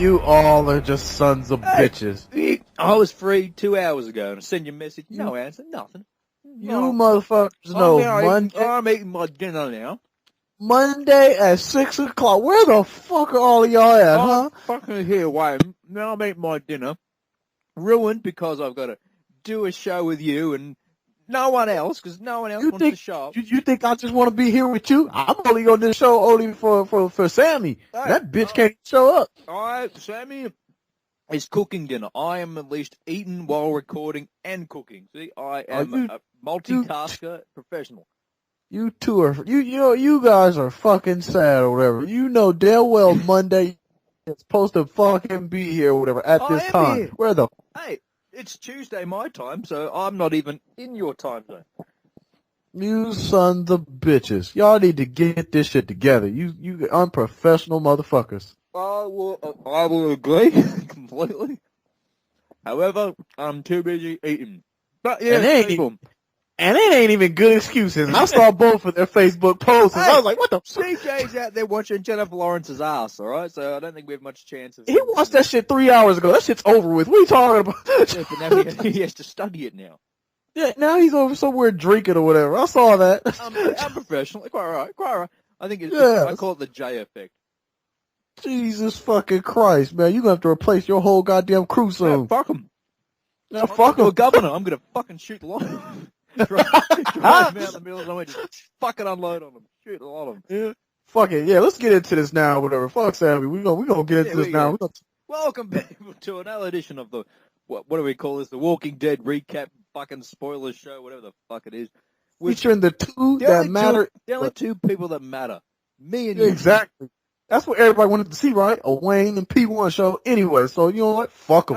You all are just sons of bitches. I was free 2 hours ago and I sent you a message. No answer, nothing. You motherfuckers know I'm eating my dinner now. Monday at 6 o'clock. Where the fuck are all of y'all at, huh? I'm fucking here waiting. Now I'm eating my dinner. Ruined because I've got to do a show with you and no one else, because no one else wants to show up. You think I just want to be here with you? I'm only on this show only for Sammy. Hey, that bitch can't show up. Sammy is cooking dinner. I am at least eating while recording and cooking. See, I am a multitasker professional. You two are, you guys are fucking sad or whatever. You know damn well Monday is supposed to fucking be here or whatever at this time. Here. Where the? Hey, it's Tuesday my time, so I'm not even in your time zone. You sons of bitches. Y'all need to get this shit together. You unprofessional motherfuckers. I will agree completely. However, I'm too busy eating. But yeah, and it ain't even good excuses. I saw both of their Facebook posts, and I was like, what the fuck? CJ's out there watching Jennifer Lawrence's ass, alright? So I don't think we have much chance of... He watched that shit 3 hours ago. That shit's over with. What are you talking about? Yeah, but now he has to study it now. Yeah, now he's over somewhere drinking or whatever. I saw that. I'm professional. Quite right. I think I call it the J effect. Jesus fucking Christ, man. You're going to have to replace your whole goddamn crew soon. Yeah, fuck him. Now, fuck him. Governor, I'm going to fucking shoot the lot of them. Drive him out in the middle of the way, just fucking unload on them. Shoot a lot of them. Yeah. Fuck it. Yeah, let's get into this now, whatever. Fuck Sammy. We gonna get into this now. Welcome back to another edition of the, what do we call this? The Walking Dead recap fucking spoiler show, whatever the fuck it is. Featuring the two that matter. The only two people that matter. Me and you. Exactly. That's what everybody wanted to see, right? A Wayne and P1 show anyway. So, you know what? Fuck them.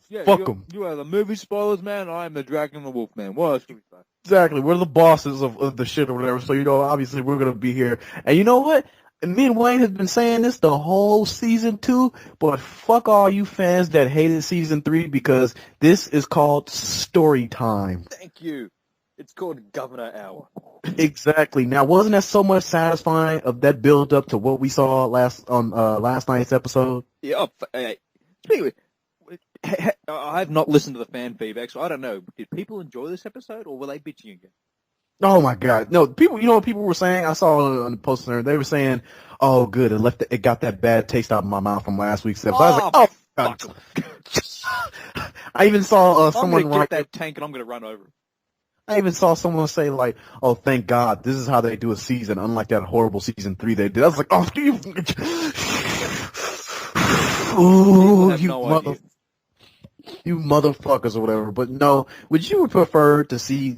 Hey, fuck them. You are the movie spoilers, man. I am the Dragon and the Wolf, man. What else can we say? Exactly. We're the bosses of the shit or whatever. So, you know, obviously we're going to be here. And you know what? Me and Wayne has been saying this the whole season 2, but fuck all you fans that hated season 3 because this is called story time. Thank you. It's called Governor Hour. Exactly. Now, wasn't that so much satisfying of that build up to what we saw last night's episode? Yeah. Anyway, I have not listened to the fan feedback, so I don't know. Did people enjoy this episode, or were they bitching again? Oh my God! No, people. You know what people were saying? I saw on the post there. They were saying, "Oh, good. It got that bad taste out of my mouth from last week's episode." I was like, "Oh, God." I even saw someone write that tank, and I'm gonna run over. I even saw someone say like, "Oh, thank God, this is how they do a season, unlike that horrible season 3 they did." I was like, "Oh, you motherfuckers or whatever." But no, would you prefer to see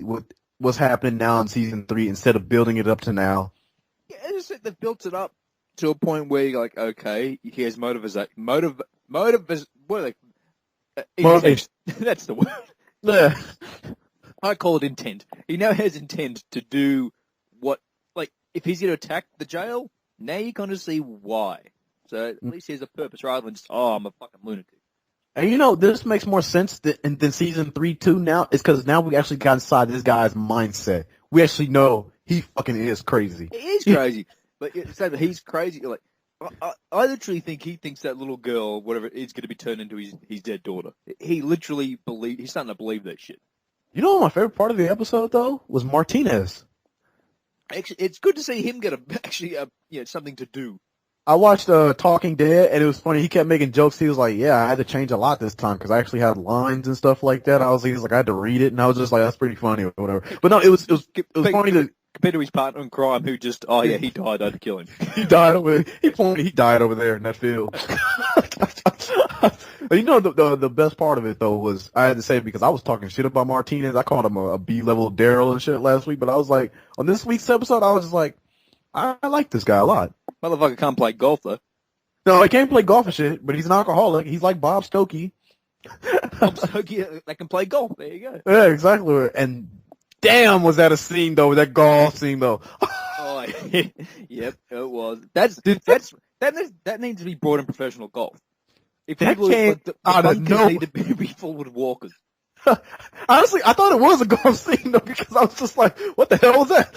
what's happening now in season 3 instead of building it up to now? Yeah, I just think they've built it up to a point where you're like, okay, he has motivation. What are they? Motivation. That's the word. Yeah. I call it intent. He now has intent to do what, like, if he's going to attack the jail, now you kind of see why. So at least he has a purpose rather than just, I'm a fucking lunatic. And you know, this makes more sense than season 3 too now. It's because now we actually got inside this guy's mindset. We actually know he fucking is crazy. He is crazy. But say that he's crazy. Like, I literally think he thinks that little girl, whatever, is going to be turned into his dead daughter. He literally he's starting to believe that shit. You know what my favorite part of the episode, though, was Martinez. Actually, it's good to see him get something to do. I watched Talking Dead, and it was funny. He kept making jokes. He was like, "Yeah, I had to change a lot this time because I actually had lines and stuff like that." He was like, I had to read it, and I was just like, "That's pretty funny," or whatever. But no, it was funny to compared to his partner in crime, who just, he died. I had to kill him. He died over. He died over there in that field. But you know, the best part of it though was I had to say it because I was talking shit about Martinez. I called him a B-level Daryl and shit last week, but I was like, on this week's episode, I was just like, I like this guy a lot. Motherfucker can't play golf though. No, he can't play golf and shit, but he's an alcoholic. He's like Bob Stokey. Bob Stokey that can play golf. There you go. Yeah, exactly. And damn, was that a scene though? That golf scene though. Yep, it was. That needs to be brought in professional golf. If people came out of nowhere, need to be full with walkers. Honestly, I thought it was a golf scene though because I was just like, "What the hell was that?"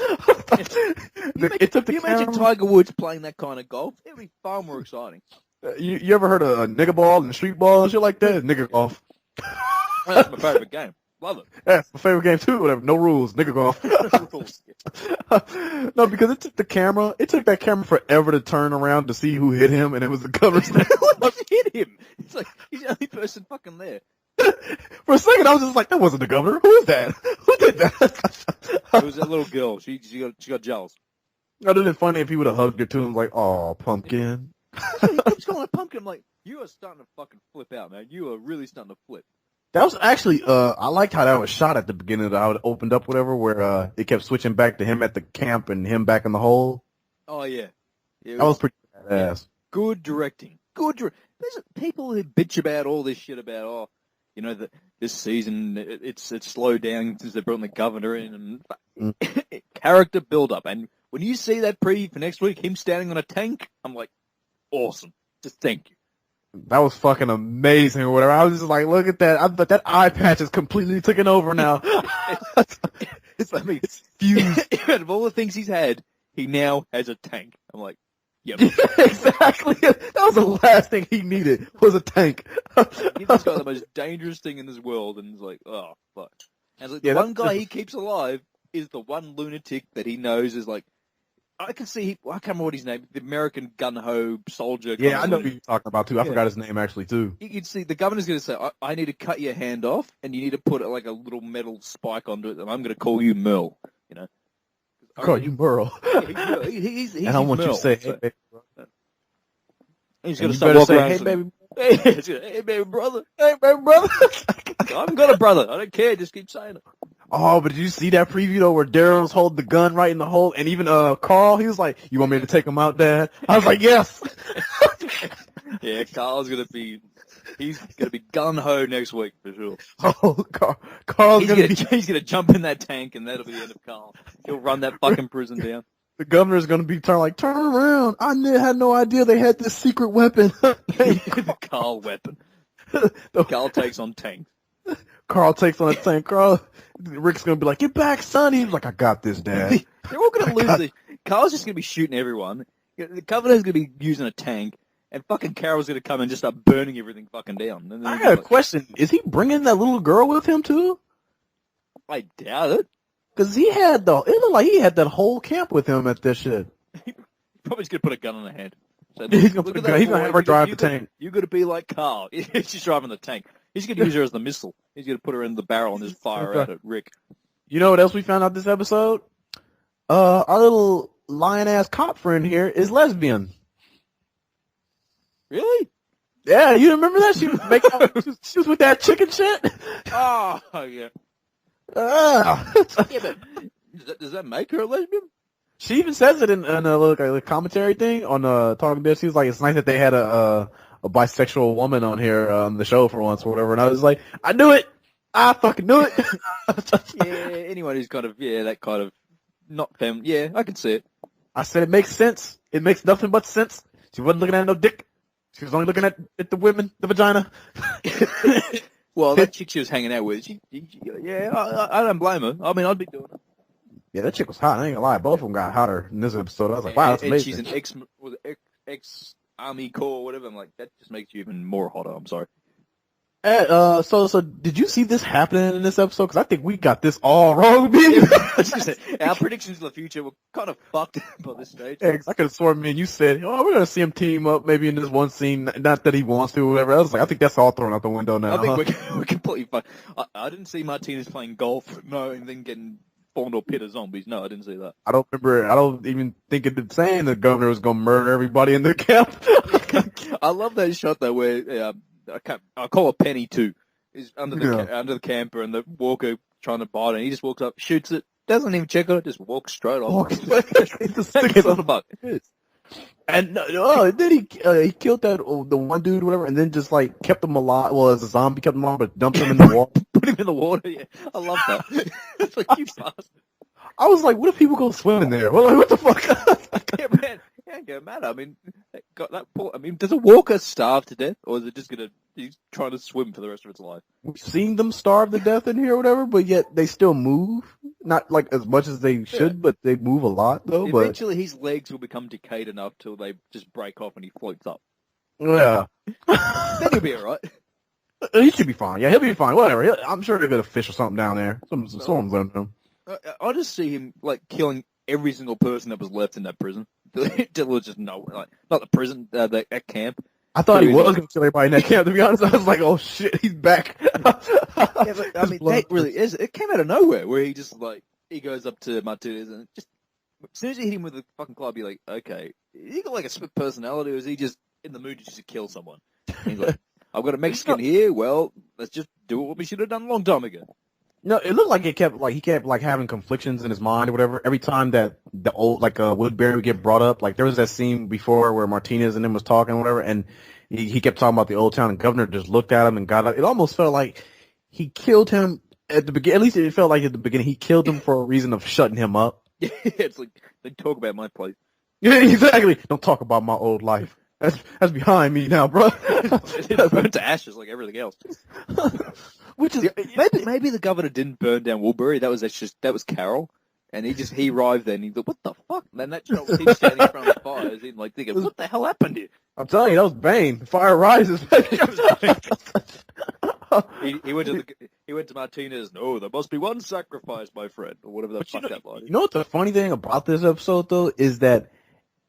Can you imagine Tiger Woods playing that kind of golf? It'd be far more exciting. You ever heard of a nigga ball and street ball and shit like that? Nigga golf. That's my favorite game. Love it. That's my favorite game too. Whatever, no rules, nigga golf. Rules. No, because it took that camera forever to turn around to see who hit him, and it was the governor's name. What hit him? It's like he's the only person fucking there. For a second, I was just like, that wasn't the governor. Who is that? Who did that? It was that little girl. She got jealous. Other than funny if he would have hugged her too and was like, oh, pumpkin. He keeps calling her pumpkin. I'm like, you are starting to fucking flip out, man. You are really starting to flip. That was actually, I liked how that was shot at the beginning of how it opened up, whatever, where it kept switching back to him at the camp and him back in the hole. Oh, yeah. That was pretty badass. Good directing. There's people who bitch about all this shit about, that this season it's slowed down since they brought in the governor in, and character build-up. And when you see that preview for next week, him standing on a tank, I'm like, awesome. Just thank you. That was fucking amazing or whatever. I was just like, look at that. But that eye patch is completely taken over now. It's fused. Out of all the things he's had, he now has a tank. I'm like, yep. Exactly. That was the last thing he needed, was a tank. He's just got the most dangerous thing in this world, and it's like, oh, fuck. And it's like, the one guy he keeps alive is the one lunatic that he knows is like, I can see, I can't remember what his name, the American gun-ho soldier. Yeah, I know who you're talking about, too. I forgot his name, actually, too. You'd see, the governor's going to say, I need to cut your hand off, and you need to put like a little metal spike onto it, and I'm going to call you Merle, Call you Merle. He's and I want Merle, you to say, hey, baby brother. He's going to start walking around. Hey, baby. Hey, baby brother. Hey, baby brother. I haven't got a brother. I don't care. Just keep saying it. Oh, but did you see that preview though where Daryl's holding the gun right in the hole, and even Carl, he was like, "You want me to take him out, Dad?" I was like, "Yes." Yeah, Carl's he's gonna be gun ho next week for sure. Oh, Carl's he's gonna jump in that tank, and that'll be the end of Carl. He'll run that fucking prison down. The governor's gonna be turn around. I had no idea they had this secret weapon. The Carl weapon. Carl takes on tanks. Carl takes on a tank. Rick's gonna be like, "Get back, son." He's like, "I got this, Dad." They're all gonna lose. Carl's just gonna be shooting everyone. The governor's gonna be using a tank, and fucking Carol's gonna come and just start burning everything fucking down. And I got a question: is he bringing that little girl with him too? I doubt it. Because it looked like he had that whole camp with him at this shit. He's probably just gonna put a gun in her hand. So, he's gonna have her drive the tank. You gotta be like Carl. She's driving the tank. He's gonna use her as the missile. He's gonna put her in the barrel and just fire out at Rick. You know what else we found out this episode? Our little lion-ass cop friend here is lesbian. Really? Yeah, you remember that? She was with that chicken shit? Oh, yeah. Yeah, but does that make her a lesbian? She even says it in a commentary thing on Talking Dead. She was like, it's nice that they had a bisexual woman on here on the show for once or whatever. And I was like, I knew it. I fucking knew it. Yeah, anyone who's kind of, that kind of not femme. Yeah, I can see it. I said it makes sense. It makes nothing but sense. She wasn't looking at no dick. She was only looking at the women, the vagina. Well, that chick she was hanging out with, I don't blame her. I mean, I'd be doing it. Yeah, that chick was hot. I ain't gonna lie. Both of them got hotter in this episode. I was like, wow, that's amazing. And she's an ex-Army Corps or whatever. I'm like, that just makes you even more hotter. I'm sorry. So did you see this happening in this episode? Because I think we got this all wrong. Our predictions of the future were kind of fucked by this stage. Yeah, I could have sworn, man, you said, we're going to see him team up maybe in this one scene. Not that he wants to or whatever. I was like, I think that's all thrown out the window now. I think we're completely fine. I didn't see Martinez playing golf, and then getting fall into a pit of zombies. No, I didn't see that. I don't remember. I don't even think it saying the governor was going to murder everybody in the camp. I love that shot, though, where I call it Penny, too. Is under the camper, and the walker trying to bite it, and he just walks up, shoots it, doesn't even check on it, just walks straight off. And then he killed the one dude, whatever, and then just like kept him alive. Well, as a zombie, kept him alive, but dumped him in the water. Put him in the water. Yeah, I love that. It's like, you bastard. I was like, what if people go swimming there? Well, like, what the fuck? Yeah, man, it ain't gonna matter. I mean, does a walker starve to death, or is it just he's trying to swim for the rest of its life? We've seen them starve to death in here or whatever, but yet they still move. Not like as much as they should, but they move a lot though. Eventually his legs will become decayed enough till they just break off and he floats up. Yeah. Then he'll be alright. He should be fine. Yeah, he'll be fine. Whatever. I'm sure they'll get a fish or something down there. Someone's going to him. I just see him like killing every single person that was left in that prison. There was just no, like, not the prison, that camp. I thought he was going to kill everybody in that camp, to be honest. I was like, oh shit, he's back. Yeah, but, I mean, that really is. It came out of nowhere where he just, like, he goes up to Martinez and just, as soon as you hit him with the fucking club, you're like, okay, is he got like a split personality or is he just in the mood to just kill someone? And he's like, I've got a Mexican here, well, let's just do what we should have done a long time ago. No, it looked like he kept having conflictions in his mind or whatever. Every time that the old Woodbury would get brought up, like there was that scene before where Martinez and him was talking or whatever, and he kept talking about the old town, and Governor just looked at him and got up. It almost felt like he killed him at the beginning. At least it felt like at the beginning he killed him for a reason of shutting him up. Yeah, it's like they talk about my place. Yeah, exactly. Don't talk about my old life. That's behind me now, bro. It's burnt to ashes like everything else. Which is maybe the governor didn't burn down Woodbury. That was Carroll, and he arrived there and he thought, what the fuck? And then that show was him standing in front of the fires, and like thinking, what the hell happened here? I'm telling you, that was Bane. Fire rises. he went to Martinez. No, there must be one sacrifice, my friend, or whatever the fuck that line is. You know what the funny thing about this episode though is that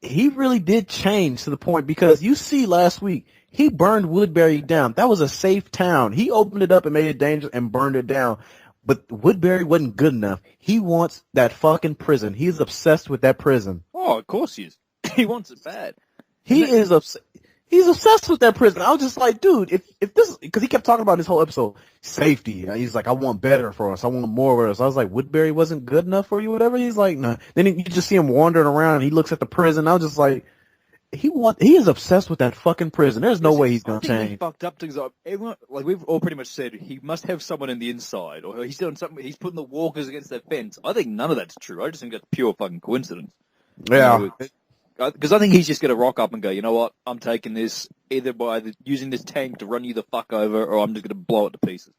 he really did change to the point, because you see last week he burned Woodbury down. That was a safe town. He opened it up and made it dangerous and burned it down. But Woodbury wasn't good enough. He wants that fucking prison. He's obsessed with that prison. Oh, of course he is. He wants it bad. He's obsessed with that prison. I was just like, dude, if this, because he kept talking about this whole episode, safety. He's like, I want better for us. I want more for us. I was like, Woodbury wasn't good enough for you, whatever. He's like, no. Then you just see him wandering around and he looks at the prison. I was just like, he is obsessed with that fucking prison. There's no way he's going to change. He fucked up things. Everyone, like we've all pretty much said, he must have someone in the inside, or he's doing something. He's putting the walkers against their fence. I think none of that's true. I just think that's pure fucking coincidence. Yeah. Because I think he's just going to rock up and go, you know what? I'm taking this either by using this tank to run you the fuck over, or I'm just going to blow it to pieces.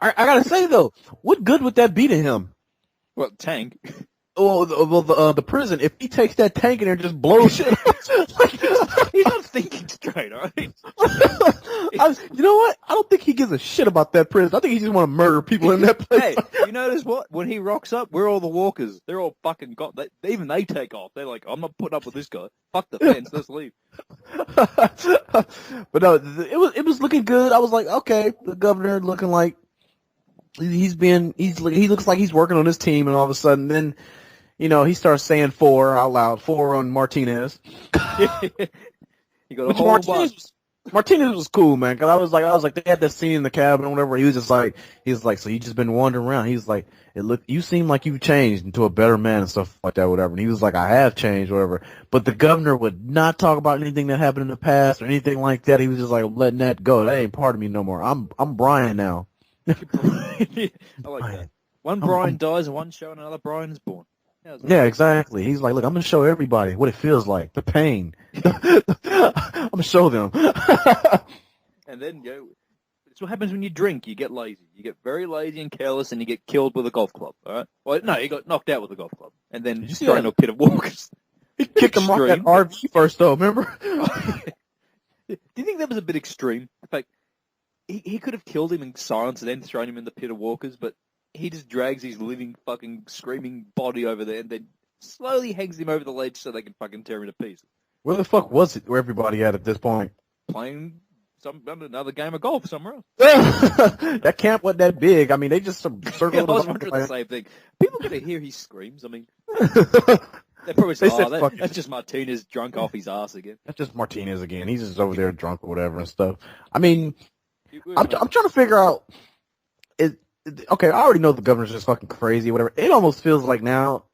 I gotta say though, what good would that be to him? What tank? Well, the prison. If he takes that tank in there and just blows shit, he's not thinking straight, all right? You know what? I don't think he gives a shit about that prison. I think he just want to murder people in that place. Hey, you notice what? When he rocks up, we're all the walkers. They're all fucking got. Even they take off. They're like, I'm not putting up with this guy. Fuck the fence. Let's leave. But no, it was looking good. I was like, okay, the governor looking like he looks like he's working on his team, and all of a sudden, then, you know, he starts saying 4 out loud, 4 on Martinez. He got a whole bunch. Martinez was cool, man. Cause I was like, they had that scene in the cabin or whatever. He was like, so you just been wandering around. He's like, you seem like you've changed into a better man and stuff like that, whatever. And he was like, I have changed, whatever. But the governor would not talk about anything that happened in the past or anything like that. He was just like, letting that go. That ain't part of me no more. I'm Brian now. I like that. One Brian dies in one show and another Brian is born. Yeah, exactly. He's like, look, I'm going to show everybody what it feels like, the pain. I'm going to show them. And then, it's what happens when you drink. You get lazy. You get very lazy and careless, and you get killed with a golf club, all right? Well, no, he got knocked out with a golf club. And then thrown into a pit of walkers. He kicked him off that RV first, though, remember? Do you think that was a bit extreme? In fact, he could have killed him in silence and then thrown him in the pit of walkers, but he just drags his living, fucking, screaming body over there and then slowly hangs him over the ledge so they can fucking tear him to pieces. Where the fuck was it? Where everybody at this point? Playing another game of golf somewhere else. That camp wasn't that big. I mean, they just circled. I was wondering the same thing. People gonna hear he screams. I mean, they probably say, that's just Martinez drunk off his ass again. That's just Martinez again. He's just over there drunk or whatever and stuff. I mean, I'm trying to figure out. Okay, I already know the governor's just fucking crazy or whatever. It almost feels like now,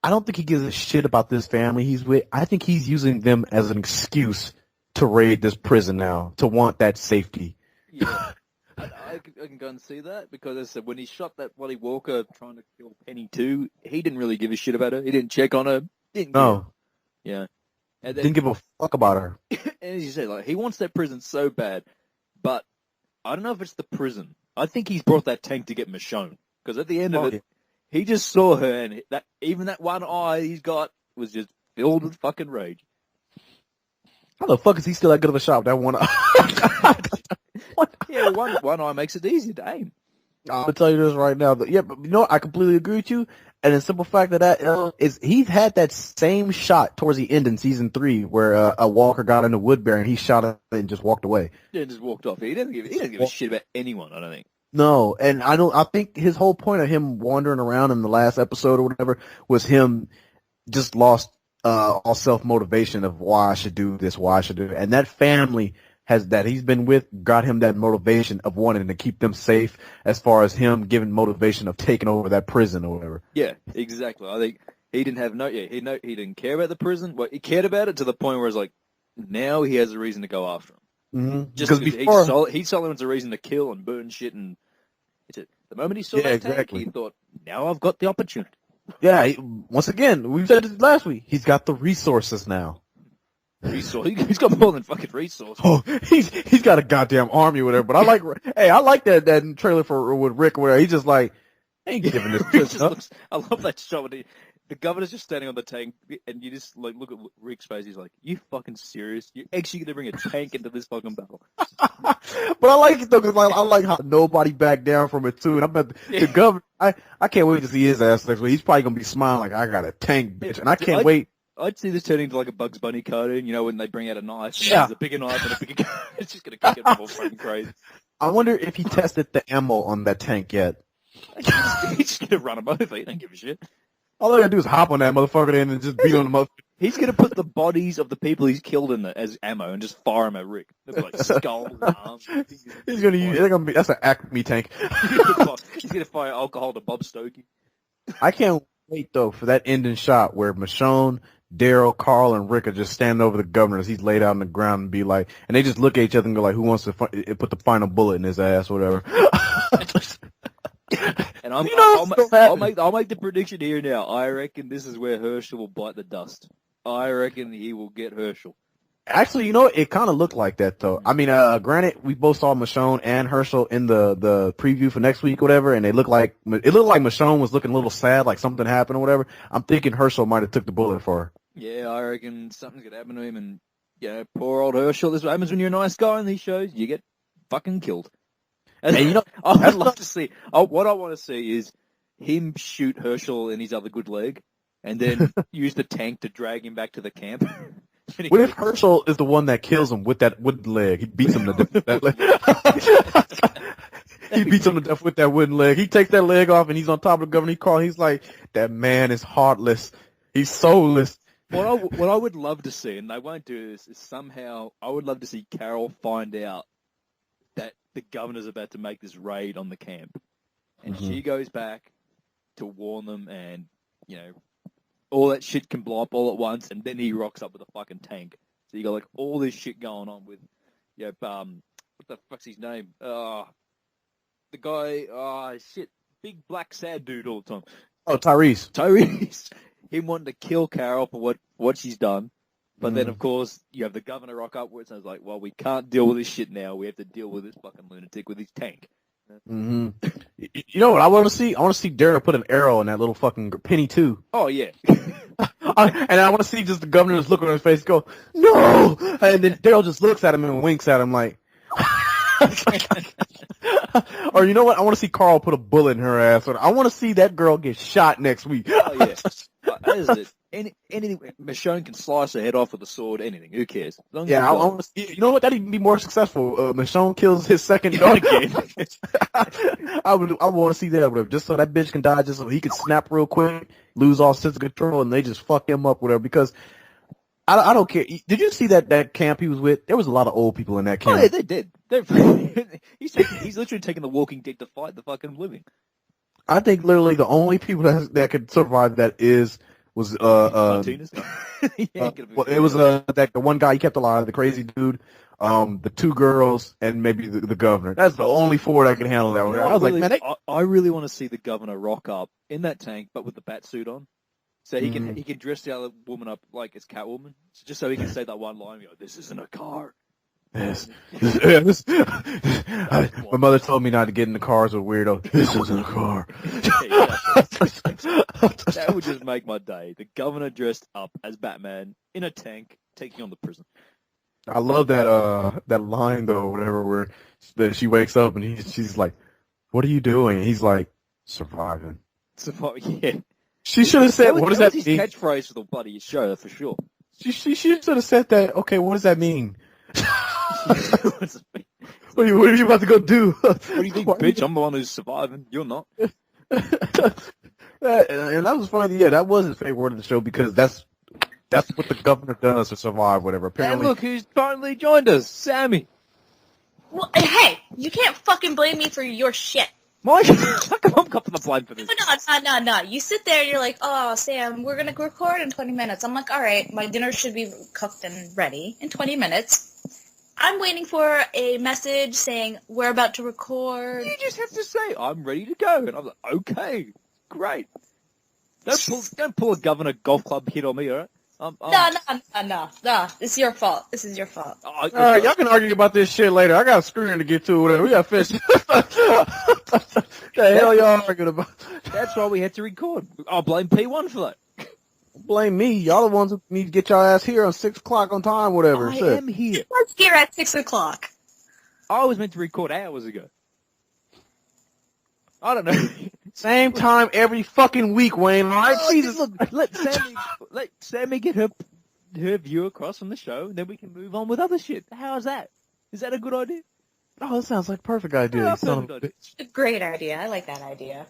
I don't think he gives a shit about this family he's with. I think he's using them as an excuse to raid this prison now, to want that safety. Yeah, I can go and see that, because as I said, when he shot that bloody Walker trying to kill Penny too, he didn't really give a shit about her. He didn't check on her. No. Yeah. And then, didn't give a fuck about her. And as you say, like, he wants that prison so bad, but I don't know if it's the prison. I think he's brought that tank to get Michonne, because at the end of it, he just saw her, and even that one eye he's got was just filled with fucking rage. How the fuck is he still that good of a shot? That one. What? Yeah, one eye makes it easier to aim. I'm gonna tell you this right now. Yeah, but you know what? I completely agree with you. And the simple fact of that is he's had that same shot towards the end in season 3 where a Walker got into Woodbury and he shot it and just walked away. Yeah, just walked off. He doesn't give a shit about anyone, I don't think. No, and I think his whole point of him wandering around in the last episode or whatever was him just lost all self-motivation of why I should do this, why I should do it. And that family that he's been with got him that motivation of wanting to keep them safe as far as him giving motivation of taking over that prison or whatever. Yeah, exactly. I think he didn't have he didn't care about the prison. Well, he cared about it to the point where it's like, now he has a reason to go after him. Mm-hmm. Just because he saw him as a reason to kill and burn shit, and the moment he saw that tank, he thought, now I've got the opportunity. Yeah, once again, we said this last week, he's got the resources now. He's got more than fucking resources. Oh, he's got a goddamn army or whatever. But I like that trailer for with Rick where he's just like, I ain't giving this. I love that shot when the governor's just standing on the tank, and you just like look at Rick's face. He's like, "You fucking serious? You're actually gonna bring a tank into this fucking battle?" But I like it though, because I like how nobody backed down from it too. And I bet the governor, I can't wait to see his ass next week. He's probably gonna be smiling like, I got a tank, bitch, and I can't wait. I'd see this turning into like a Bugs Bunny cartoon, you know, when they bring out a knife and there's a bigger knife and a bigger gun. It's just going to kick it all fucking crazy. I wonder if he tested the ammo on that tank yet. He's just going to run him over. He don't give a shit. All I got to do is hop on that motherfucker in and just beat on the motherfucker. He's going to put the bodies of the people he's killed in as ammo and just fire them at Rick. They'll be like skulls, arms. He's going to use, that's an Acme tank. He's going to fire alcohol to Bob Stokey. I can't wait though for that ending shot where Michonne, Daryl, Carl, and Rick are just standing over the governor as he's laid out on the ground and be like, and they just look at each other and go like, who wants to put the final bullet in his ass or whatever. And I'll make the prediction here now. I reckon this is where Herschel will bite the dust. I reckon he will get Herschel. Actually, you know, it kind of looked like that though. I mean, granted, we both saw Michonne and Herschel in the preview for next week, or whatever, and it looked like Michonne was looking a little sad, like something happened or whatever. I'm thinking Herschel might have took the bullet for her. Yeah, I reckon something's gonna happen to him, and poor old Herschel. This is what happens when you're a nice guy in these shows. You get fucking killed. And you know, I would love to see. What I want to see is him shoot Herschel in his other good leg, and then use the tank to drag him back to the camp. What if Herschel is the one that kills him with that wooden leg? He beats him to death with that leg. He beats him to death with that wooden leg. He takes that leg off and he's on top of the governing car. He's like, that man is heartless. He's soulless. What I would love to see, and they won't do this, is somehow I would love to see Carol find out that the governor's about to make this raid on the camp. And she goes back to warn them, and, all that shit can blow up all at once, and then he rocks up with a fucking tank. So you got, like, all this shit going on with, what the fuck's his name? The guy, big black sad dude all the time. Oh, Tyrese. Him wanting to kill Carol for what she's done. But then, of course, you have the governor rock up where it sounds like, well, we can't deal with this shit now. We have to deal with this fucking lunatic with his tank. Mm-hmm. You know what I want to see? I want to see Daryl put an arrow in that little fucking penny too. Oh, yeah. And I want to see just the governor's look on his face go, no! And then Daryl just looks at him and winks at him like... Or you know what? I want to see Carl put a bullet in her ass. I want to see that girl get shot next week. Oh, yeah. That is it. Anything, Michonne can slice her head off with a sword, anything. Who cares? Yeah, I want to see. You know what? That'd even be more successful. Michonne kills his second dog again. I want to see that, just so that bitch can die, just so he can snap real quick, lose all sense of control, and they just fuck him up, whatever. Because I don't care. Did you see that camp he was with? There was a lot of old people in that camp. Oh, yeah, they did. He's literally taking the Walking Dead to fight the fucking living. I think literally the only people that could survive that was Martinez. It was the one guy he kept alive, the crazy dude, the two girls, and maybe the governor. That's the only four that can handle that. I was like, man, I really want to see the governor rock up in that tank, but with the bat suit on, so he can dress the other woman up like it's Catwoman, just so he can say that one line, "This isn't a car." Yes. My mother told me not to get in the cars with weirdo. This isn't a car. That would just make my day. The governor dressed up as Batman in a tank taking on the prison. I love that line though, whatever, where that she wakes up and she's like, "What are you doing?" And he's like, "Surviving." Yeah. She should have said, "What does that his mean?" catchphrase for the bloody show, for sure. She should have said that. Okay, what does that mean? What What are you about to go do? What do you think, bitch? I'm the one who's surviving. You're not. And that was funny. Yeah, that was his favorite word of the show because that's what the governor does to survive. Whatever. And Apparently, look who's finally joined us, Sammy. Well, hey, you can't fucking blame me for your shit. Mike, how come I'm copping the blame for this? No. You sit there and you're like, oh, Sam, we're going to record in 20 minutes. I'm like, all right, my dinner should be cooked and ready in 20 minutes. I'm waiting for a message saying we're about to record. You just have to say, I'm ready to go. And I'm like, okay, great. Don't pull a governor golf club hit on me, all right? No. It's your fault. This is your fault. all right, y'all can argue about this shit later. I got a screen to get to. Whatever. We got fish. The hell y'all arguing about? That's why we had to record. I'll blame P1 for that. Blame me. Y'all the ones who need to get y'all ass here on 6 o'clock on time. Whatever. I Shit. am here. Let's here at 6 o'clock. I was meant to record hours ago. I don't know. Same time every fucking week, Wayne. All right, Jesus. Look, let Sammy get her view across from the show, and then we can move on with other shit. How's that? Is that a good idea? Oh, that sounds like a perfect idea. Yeah, you son of a perfect idea. bitch. A great idea. I like that idea.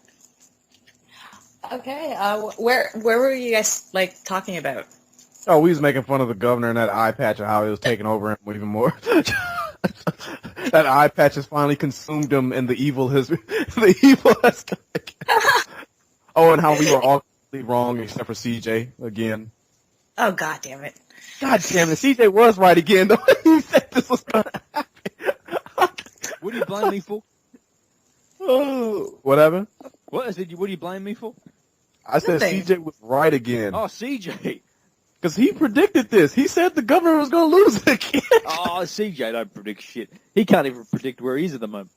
Okay. Where were you guys talking about? Oh, we was making fun of the governor and that eye patch and how he was taking over him even more. That eye patch has finally consumed him, and the evil has. Oh, and how we were all completely wrong except for CJ again. Oh, God damn it. God damn it, CJ was right again. Though he said this was gonna happen. What do you blame me for? Oh, what happened? What? I said, what do you blame me for? I said Nothing. CJ was right again. Oh, CJ. Because he predicted this. He said the governor was going to lose it again. Oh, CJ don't predict shit. He can't even predict where he is at the moment.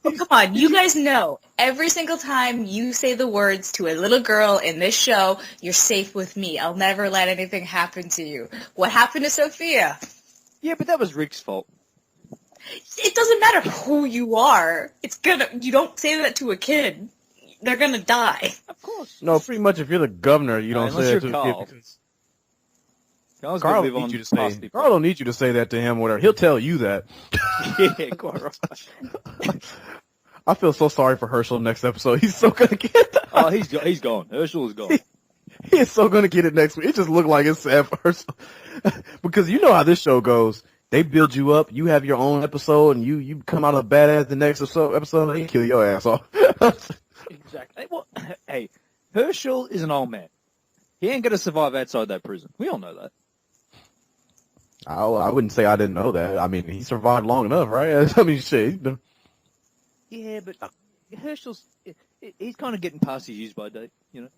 Oh, come on. You guys know every single time you say the words to a little girl in this show, you're safe with me. I'll never let anything happen to you. What happened to Sophia? Yeah, but that was Rick's fault. It doesn't matter who you are. You don't say that to a kid. They're gonna die. Of course. No, pretty much if you're the governor, you don't unless say it you're to a kid Carl. because Carl don't need you to say. Carl don't need you to say that to him. Whatever, he'll tell you that. Yeah, quite right. I feel so sorry for Herschel next episode. He's so gonna get that. Oh, he's gone. Herschel is gone. He is so gonna get it next week. It just looked like it's sad for Herschel because you know how this show goes. They build you up. You have your own episode, and you come out a badass the next episode. They kill your ass off. Exactly. Well, hey, Herschel is an old man. He ain't gonna survive outside that prison. We all know that. I wouldn't say I didn't know that. I mean, he survived long enough, right? I mean, shit. Yeah, but Herschel's he's kind of getting past his use by date. You know,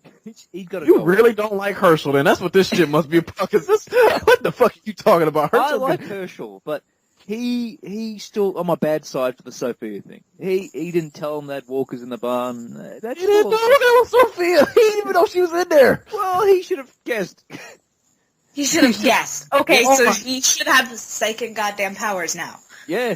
he's got to. You really don't like Herschel, then? That's what this shit must be about. Cause what the fuck are you talking about? Herschel? I like Herschel, but he's still on my bad side for the Sophia thing. He didn't tell him that Walker's in the barn. That's He didn't know that was Sophia. He didn't even know she was in there. Well, he should have guessed. He should have guessed. Okay, Oh so my- he should have psychic goddamn powers now. Yeah,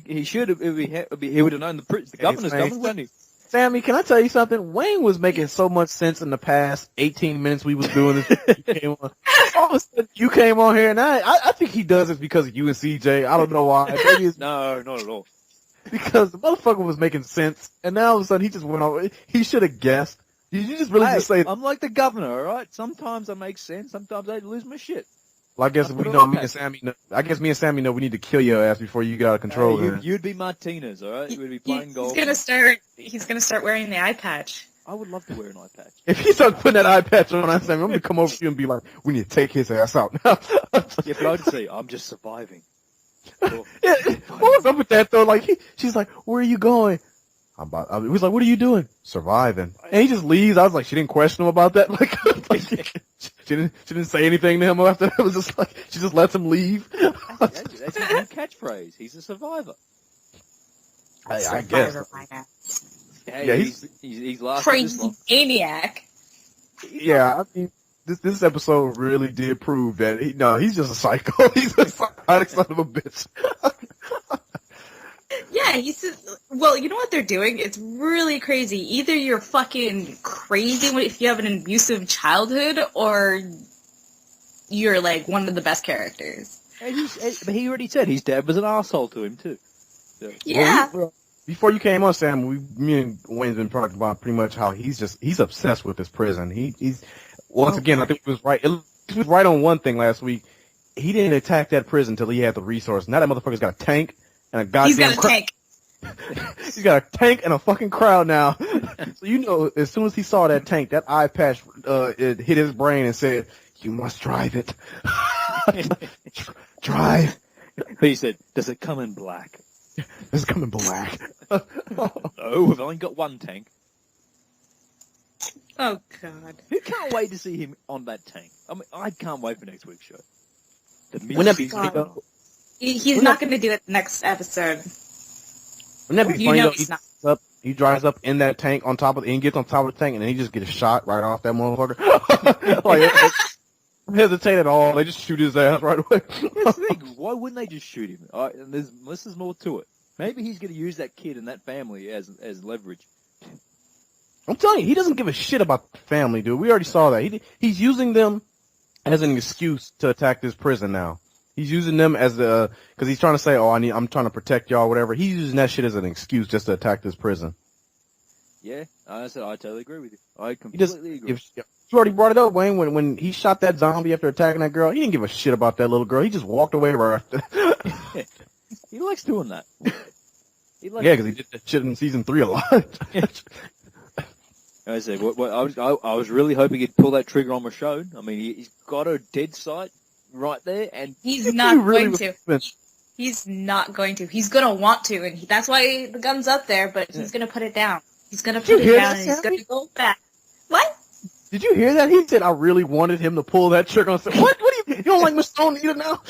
he should have. He would have known the governor's Sammy. coming, wouldn't he? Sammy, can I tell you something? Wayne was making so much sense in the past 18 minutes we was doing this. You came on. All of a sudden, you came on here, and I think he does it because of you and CJ. I don't know why. Maybe it's No, not at all. because the motherfucker was making sense, and now all of a sudden he just went on. He should have guessed. Did you just really Hey, just say? I'm like the governor, all right? Sometimes I make sense. Sometimes I lose my shit. Well, I guess I we put know on me that. and Sammy. I guess me and Sammy know we need to kill your ass before you get out of control. Hey, then. you'd be Martinez, all right? We'd be playing golf. He's gonna start wearing the eye patch. I would love to wear an eye patch. If he starts putting that eye patch on, Sammy, I'm gonna come over to you and be like, "We need to take his ass out now." Yeah, but I'd say I'm just surviving. Cool. Yeah, what was up with that though? Like, she's like, "Where are you going?" He was like, "What are you doing?" Surviving. And he just leaves. I was like, she didn't question him about that. Like she didn't say anything to him after that. It was just like, she just lets him leave. That's his new catchphrase. He's a survivor. I guess. Hey, Yeah, he's lasted this Crazy long. maniac. Yeah, I mean, this episode really did prove that he's just a psycho. He's a psychotic son of a bitch. Yeah, well, you know what they're doing? It's really crazy. Either you're fucking crazy if you have an abusive childhood, or you're like one of the best characters. But he already said his dad was an asshole to him too. So. Yeah. Before you came on, Sam, me and Wayne's been talking about pretty much how he's obsessed with this prison. He's once again, I think he was right. He was right on one thing last week. He didn't attack that prison until he had the resource. Now that motherfucker's got a tank and a goddamn. He's got a tank. He's got a tank and a fucking crowd now. So as soon as he saw that tank, that eye patch it hit his brain and said, "You must drive it. Drive." He said, "Does it come in black?" It's coming black. Oh, we've only got one tank. Oh, God. Who can't wait to see him on that tank? I mean, I can't wait for next week's show. Wouldn't that be funny? He's not going to do it next episode. Wouldn't that be funny he's not. He drives up in that tank and gets on top of the tank, and then he just gets shot right off that motherfucker. Like, hesitate at all. They just shoot his ass right away. Here's the thing. Why wouldn't they just shoot him? And this is more to it. Maybe he's going to use that kid and that family as leverage. I'm telling you, he doesn't give a shit about the family, dude. We already saw that. He's using them as an excuse to attack this prison now. He's using them as because he's trying to say, I'm trying to protect y'all, whatever. He's using that shit as an excuse just to attack this prison. Yeah, I totally agree with you. I completely agree. You already brought it up, Wayne, when he shot that zombie after attacking that girl. He didn't give a shit about that little girl. He just walked away right after. He likes doing that. Because he did that shit in season 3 a lot. I said, I was really hoping he'd pull that trigger on Michonne. I mean, he's got her dead sight right there, and he's not going to. He's not going to. He's going to want to, and that's why the gun's up there, but he's going to put it down. He's going to put it down, and he's going to go back. What? Did you hear that? He said, I really wanted him to pull that trigger. I said, what? What do you don't like Michonne either now?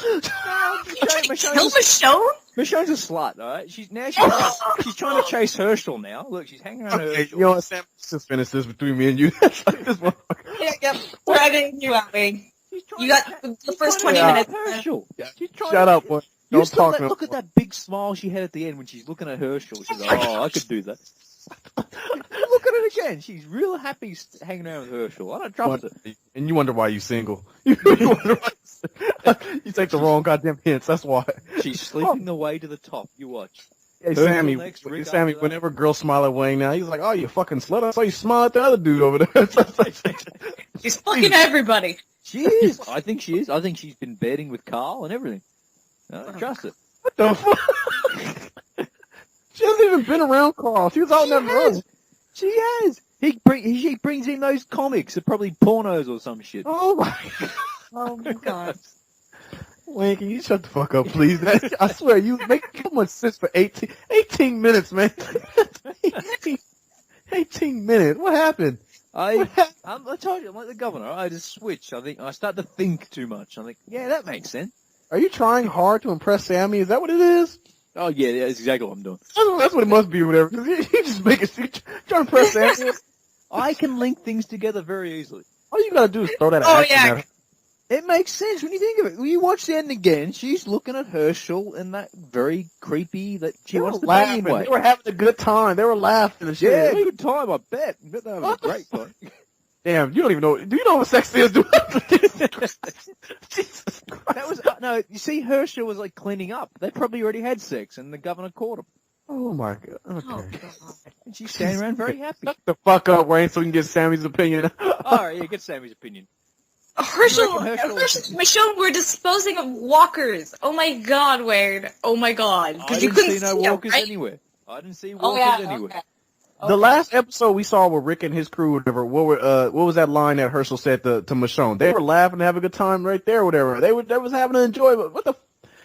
Michonne? Michonne's a slut, alright? She's trying to chase Herschel now. Look, she's hanging around Herschel. You know what, Sam? Let's just finish this between me and you. That's like this motherfucker. Yep. We're editing you out, Wayne. You got the first 20 minutes. Herschel. Shut up, boy. Don't talk to me. Look at that big smile she had at the end when she's looking at Herschel. She's like, I could do that. Look at it again. She's real happy hanging around with Herschel. I don't trust her. And you wonder why you're single. You take the wrong goddamn hints. That's why. She's sleeping the way to the top. You watch. Hey, Sammy, whenever girls smile at Wayne now, he's like, oh, you fucking slut. I saw you smile at the other dude over there. She's fucking everybody. She is. I think she is. I think she's been bedding with Carl and everything. I don't trust it. What the fuck? She hasn't even been around Carl. She was out in that room. She has. She brings in those comics. They're probably pornos or some shit. Oh my god. Wayne, can you shut the fuck up, please? I swear, you make too much sense for 18 minutes, man. 18 minutes. What happened? I told you, I'm like the governor. I just switch. I start to think too much. I think, yeah, that makes sense. Are you trying hard to impress Sammy? Is that what it is? Oh, yeah, that's exactly what I'm doing. That's what it must be, whatever. You just make it, trying to impress Sammy. I can link things together very easily. All you gotta do is throw that yeah. at It makes sense when you think of it. When you watch the end again, she's looking at Herschel in that very creepy that she wants to bang him way. They were having a good time. They were laughing and shit. Yeah, good time, I bet. I bet they were having a great time. Damn, you don't even know. Do you know what sex is? Jesus Christ. That was no. You see, Herschel was like cleaning up. They probably already had sex, and the governor caught him. Oh my god. Okay. Oh, God. And she's standing around very happy. Shut the fuck up, Wayne, so we can get Sammy's opinion. All right, yeah, get Sammy's opinion. Herschel, Michonne, we're disposing of walkers. Oh my god, Wayne. Oh my god. Because you couldn't see no walkers anywhere. I didn't see walkers anywhere. Okay. The last episode we saw with Rick and his crew, whatever. What was that line that Herschel said to Michonne? They were laughing and having a good time right there, whatever. They was having an enjoyment. What the?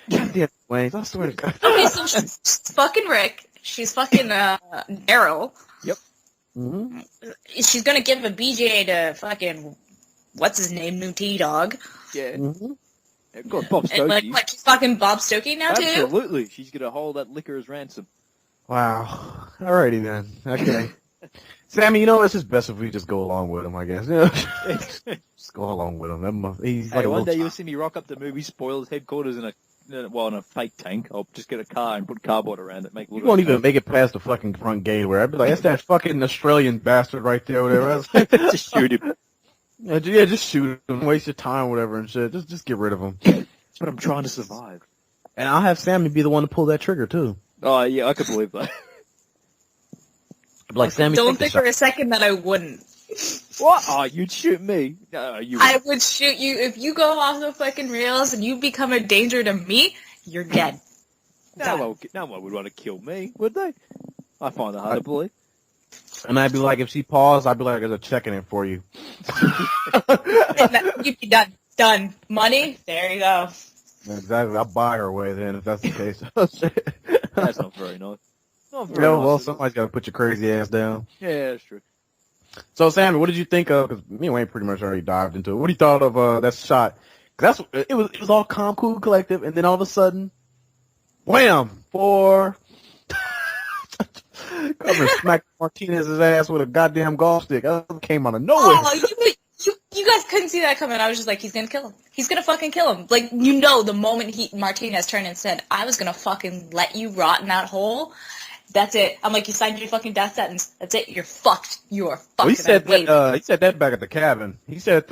Goddamn, Wayne, I swear to God. Okay, so she's fucking Rick. She's fucking Daryl. Yep. Mm-hmm. She's gonna give a BJ to fucking what's his name, new T-Dog. Yeah. Mm-hmm. God, Bob Stokey. Like she's fucking Bob Stokey now too. Absolutely, she's gonna hold that liquor as ransom. Wow. Alrighty then. Okay. Sammy, you know, it's just best if we just go along with him, I guess. Just go along with him. He's like one day you'll see me rock up to movie spoilers headquarters in a fake tank. I'll just get a car and put cardboard around it. You won't even make it past the fucking front gate where I'd be like, that's that fucking Australian bastard right there, whatever. Just shoot him. Yeah, just shoot him, waste your time, whatever, and shit. Just get rid of him. But I'm trying to survive. And I'll have Sammy be the one to pull that trigger, too. Oh, yeah, I could believe that. Like, Sammy, Don't think for a second that I wouldn't. What? Oh, you'd shoot me? No, you I would shoot you. If you go off the fucking rails and you become a danger to me, you're dead. No one would want to kill me, would they? I find that hard to believe. And I'd be like, if she paused, I'd be like, there's a checking it for you. You'd be done. Done. Money? There you go. Exactly. I'll buy her away then, if that's the case. That's not very nice. Well, somebody's got to put your crazy ass down. Yeah, that's true. So, Sammy, what did you think of? Because me and Wayne pretty much already dived into it. What do you thought of that shot? Cause it was all calm, cool, collective, and then all of a sudden, wham! Governor smacked Martinez's ass with a goddamn golf stick. That came out of nowhere. Oh, you guys couldn't see that coming. I was just like, he's gonna kill him. He's gonna fucking kill him. Like, you know, the moment Martinez turned and said, I was gonna fucking let you rot in that hole. That's it. I'm like, you signed your fucking death sentence. That's it. You're fucked. You are fucked. Well, he said that back at the cabin. He said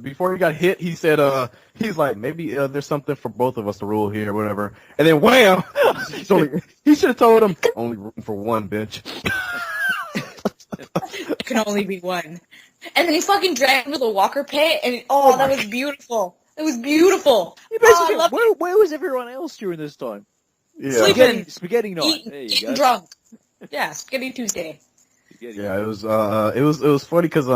before he got hit, he said he's like, maybe there's something for both of us to rule here or whatever. And then wham! He should have told him, only room for one, bitch. There can only be one. And then he fucking dragged him to the Walker pit, and that was beautiful. It was beautiful. Where was everyone else during this time? Yeah. Sleeping. Spaghetti night. There you Eating go. drunk. Yeah, Spaghetti Tuesday. Yeah, it was funny because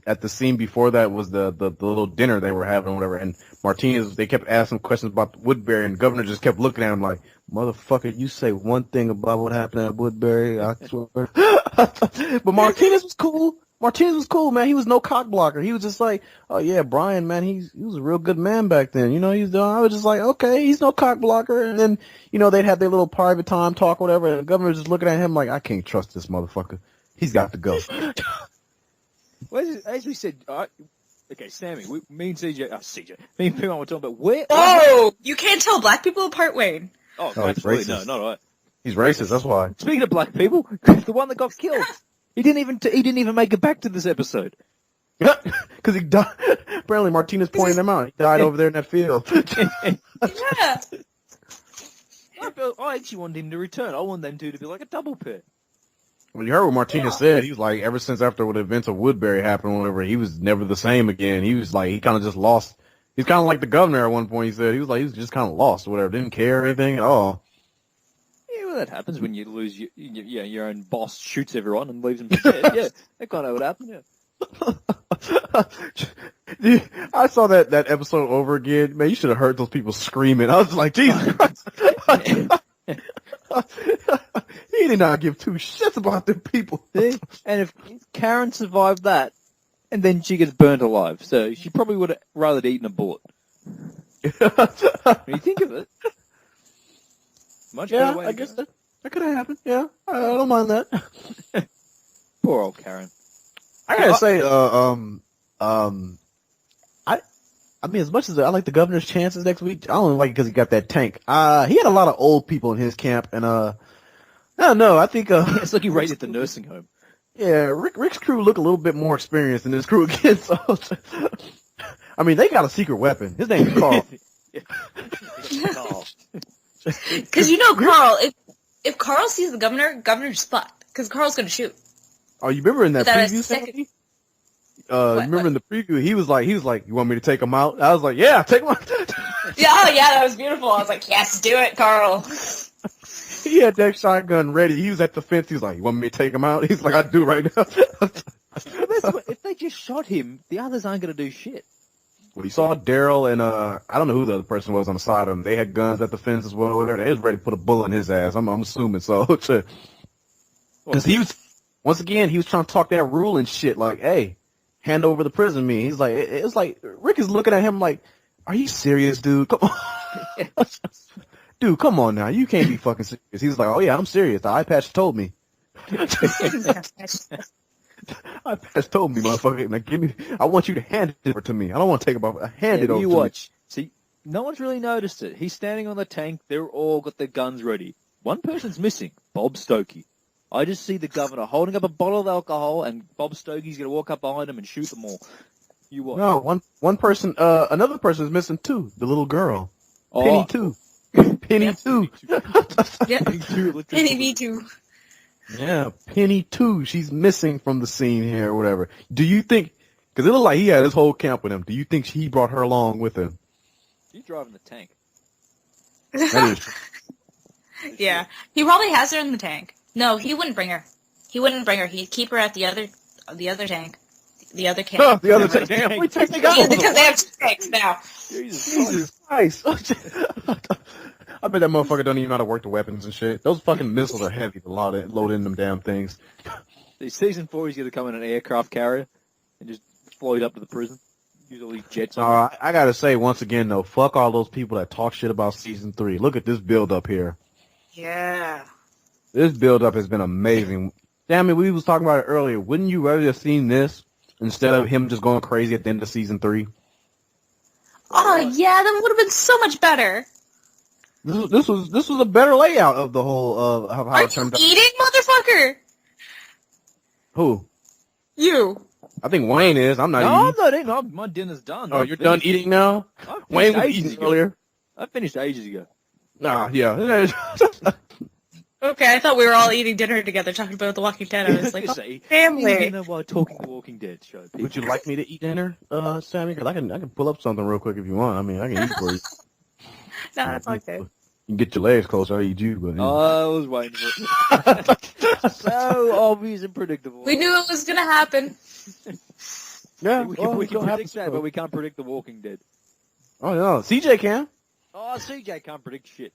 at the scene before that was the little dinner they were having or whatever, and Martinez, they kept asking questions about Woodbury, and the governor just kept looking at him like, motherfucker, you say one thing about what happened at Woodbury, I swear. But Martinez was cool. Martinez was cool, man. He was no cock blocker. He was just like, oh yeah, Brian, man, he was a real good man back then. You know, I was just like, okay, he's no cock blocker. And then, you know, they'd have their little private time talk, whatever, and the governor was just looking at him like, I can't trust this motherfucker. He's got to go. Well, as we said, okay, Sammy, me and CJ, me and Pima were talking about where. Oh, you can't tell black people apart, Wayne. Oh, he's absolutely, racist. no, not right. He's racist, that's why. Speaking of black people, the one that got killed, he didn't even make it back to this episode. Because he died. Apparently Martinez pointed him out. He died over there in that field. Yeah. I actually wanted him to return. I wanted them two to be like a double pair. Well, you heard what Martinez said. He was like, ever since after the events of Woodbury happened, whatever, he was never the same again. He was like, he kind of just lost. He's kind of like the governor at one point. He said he was just kind of lost, or whatever. Didn't care or anything at all. Yeah, well, that happens when you lose your own boss shoots everyone and leaves them for dead. Yeah, that kind of would happen. Yeah. Dude, I saw that episode over again. Man, you should have heard those people screaming. I was like, Jesus Christ. He did not give two shits about them people. And if Karen survived that, and then she gets burnt alive, so she probably would have rather eaten a bullet. When you think of it. Much better way I guess that could have happened. Yeah, I don't mind that. Poor old Karen. I gotta say, I mean, as much as I like the governor's chances next week, I don't like it because he got that tank. He had a lot of old people in his camp, and I don't know. I think it's like he raided the nursing home. Yeah, Rick's crew look a little bit more experienced than his crew again. So, I mean, they got a secret weapon. His name's Carl. Because you know, Carl, if Carl sees the governor's fucked. Because Carl's gonna shoot. Oh, you remember in that preview, second... remember in the preview, he was like, you want me to take him out? I was like, yeah, take him out. Yeah, that was beautiful. I was like, yes, do it, Carl. He had that shotgun ready. He was at the fence. He was like, you want me to take him out? He's like, I do right now. If they just shot him, the others aren't going to do shit. Well, you saw Daryl and, I don't know who the other person was on the side of him. They had guns at the fence as well. Whatever. They was ready to put a bullet in his ass. I'm assuming so. Because he was, once again, he was trying to talk that rule and shit. Like, hey, hand over the prison me. He's like, it was like, Rick is looking at him like, are you serious, dude? Come on. Dude, come on now. You can't be fucking serious. He was like, oh yeah, I'm serious. The eye patch told me. My parents told me, motherfucker, now give me. I want you to hand it over to me. I don't want to take it off. Hand it over you to watch. See, no one's really noticed it. He's standing on the tank. They're all got their guns ready. One person's missing, Bob Stokey. I just see the governor holding up a bottle of alcohol, and Bob Stokey's going to walk up behind him and shoot them all. You watch. No, one person, another person is missing too. The little girl. Oh. Penny too. Penny too. Yeah. Penny, me too. Yeah, Penny too. She's missing from the scene here or whatever. Do you think, because it looked like he had his whole camp with him, do you think he brought her along with him? She's driving the tank. That is Yeah. He probably has her in the tank. No, he wouldn't bring her. He wouldn't bring her. He'd keep her at the other tank. The other camp. the other tank. Damn, we take the guy. Because they have two tanks now. Jesus Christ. I bet that motherfucker don't even know how to work the weapons and shit. Those fucking missiles are heavy to load in them damn things. Season 4, he's going to come in an aircraft carrier and just float up to the prison. Use all these jets on I gotta say, once again, though, fuck all those people that talk shit about Season 3. Look at this build-up here. Yeah. This build-up has been amazing. Damn it, we was talking about it earlier. Wouldn't you rather have seen this instead of him just going crazy at the end of Season 3? Oh, yeah, that would have been so much better. This was a better layout of the whole of how Are it turned you out. eating, motherfucker? Who? You. I think Wayne is. I'm not No, eating. I'm not eating. My dinner's done. Oh, you're done eating now? Wayne was eating earlier. I finished ages ago. Nah, yeah. Okay, I thought we were all eating dinner together talking about The Walking Dead. I was like, Eating family. dinner while talking The Walking Dead show. People. Would you like me to eat dinner, Sammy? Because I can pull up something real quick if you want. I mean, I can eat for you. No, that's okay. You can get your legs close. I'll eat you. But I was waiting for it. So obvious and predictable. We knew it was going to happen. yeah, We can predict that, but we can't predict The Walking Dead. Oh no, CJ can. Oh, CJ can't predict shit.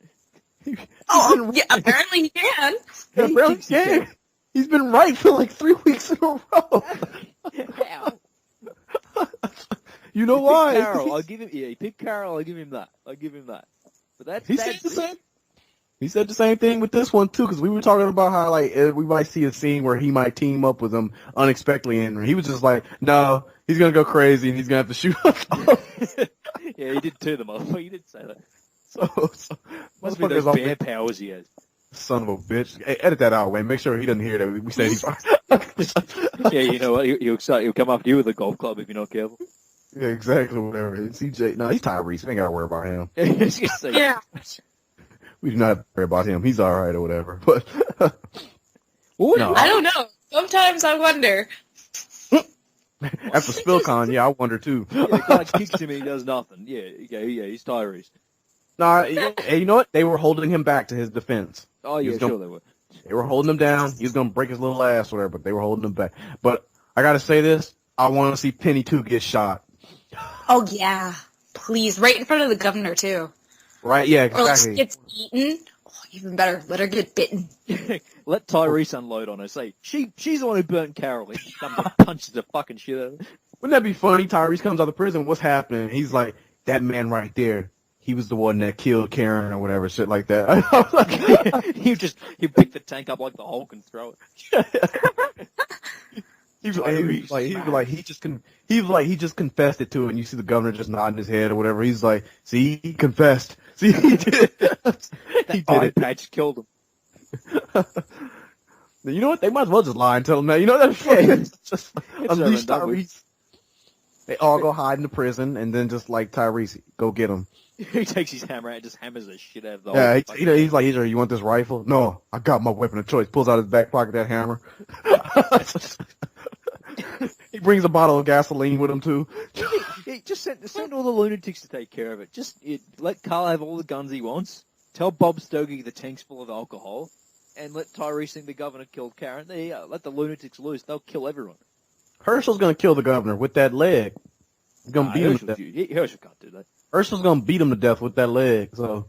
Oh, yeah, apparently he can. Yeah, He apparently thinks he he can. can. He's been right for like 3 weeks in a row. How? You know He why? picked Carol. I'll give him. Yeah, he picked Carol. I'll give him that. But that's He said the same. He said the same thing with this one too, because we were talking about how like we might see a scene where he might team up with him unexpectedly, and he was just like, "No, he's gonna go crazy and he's gonna have to shoot us." Yeah, he did too. The motherfucker. He did say that. so Must be those bear powers he has. son of a bitch. Hey, edit that out, Wayne. Make sure he doesn't hear that we say he's. Yeah, you know what? He'll come after you with a golf club if you're not careful. Yeah, exactly. Whatever. CJ. No, he's Tyrese. We ain't gotta worry about him. Yeah. We do not have to worry about him. He's all right or whatever. But no. I don't know. Sometimes I wonder. After SpillCon, yeah, I wonder too. Yeah, the guy kicks him and he does nothing. Yeah, he's Tyrese. Nah, hey, you know what? They were holding him back to his defense. Oh, He yeah, was sure gonna- they were. They were holding him down. He was gonna break his little ass, or whatever. But they were holding him back. But I gotta say this: I want to see Penny 2 get shot. Oh, yeah. Please. Right in front of the governor, too. Right? Yeah, Or like exactly. she gets eaten. Oh, even better. Let her get bitten. Let Tyrese unload on her. Say, she's the one who burnt Carol. He comes and punches the fucking shit out of her. Wouldn't that be funny? Tyrese comes out of prison. What's happening? He's like, that man right there. He was the one that killed Karen or whatever, shit like that. He pick the tank up like the Hulk and throw it. He just confessed it to it, and you see the governor just nodding his head or whatever. He's like, see, he confessed. See, he did it. He did Eye it. patch killed him. You know what? They might as well just lie and tell him that. You know that's just unleash over and done Tyrese. They all go hide in the prison, and then just like Tyrese, go get him. He takes his hammer out and just hammers the shit out of the Yeah, Hulk. he's like, you want this rifle? No, I got my weapon of choice. Pulls out his back pocket that hammer. He brings a bottle of gasoline with him too. Just send all the lunatics to take care of it. Let Carl have all the guns he wants. Tell Bob Stokey the tank's full of alcohol. And let Tyrese think the governor killed Karen. There you go. Let the lunatics loose. They'll kill everyone. Herschel's gonna kill the governor with that leg. He's gonna beat him to death. Herschel can't do that. Herschel's gonna beat him to death with that leg. So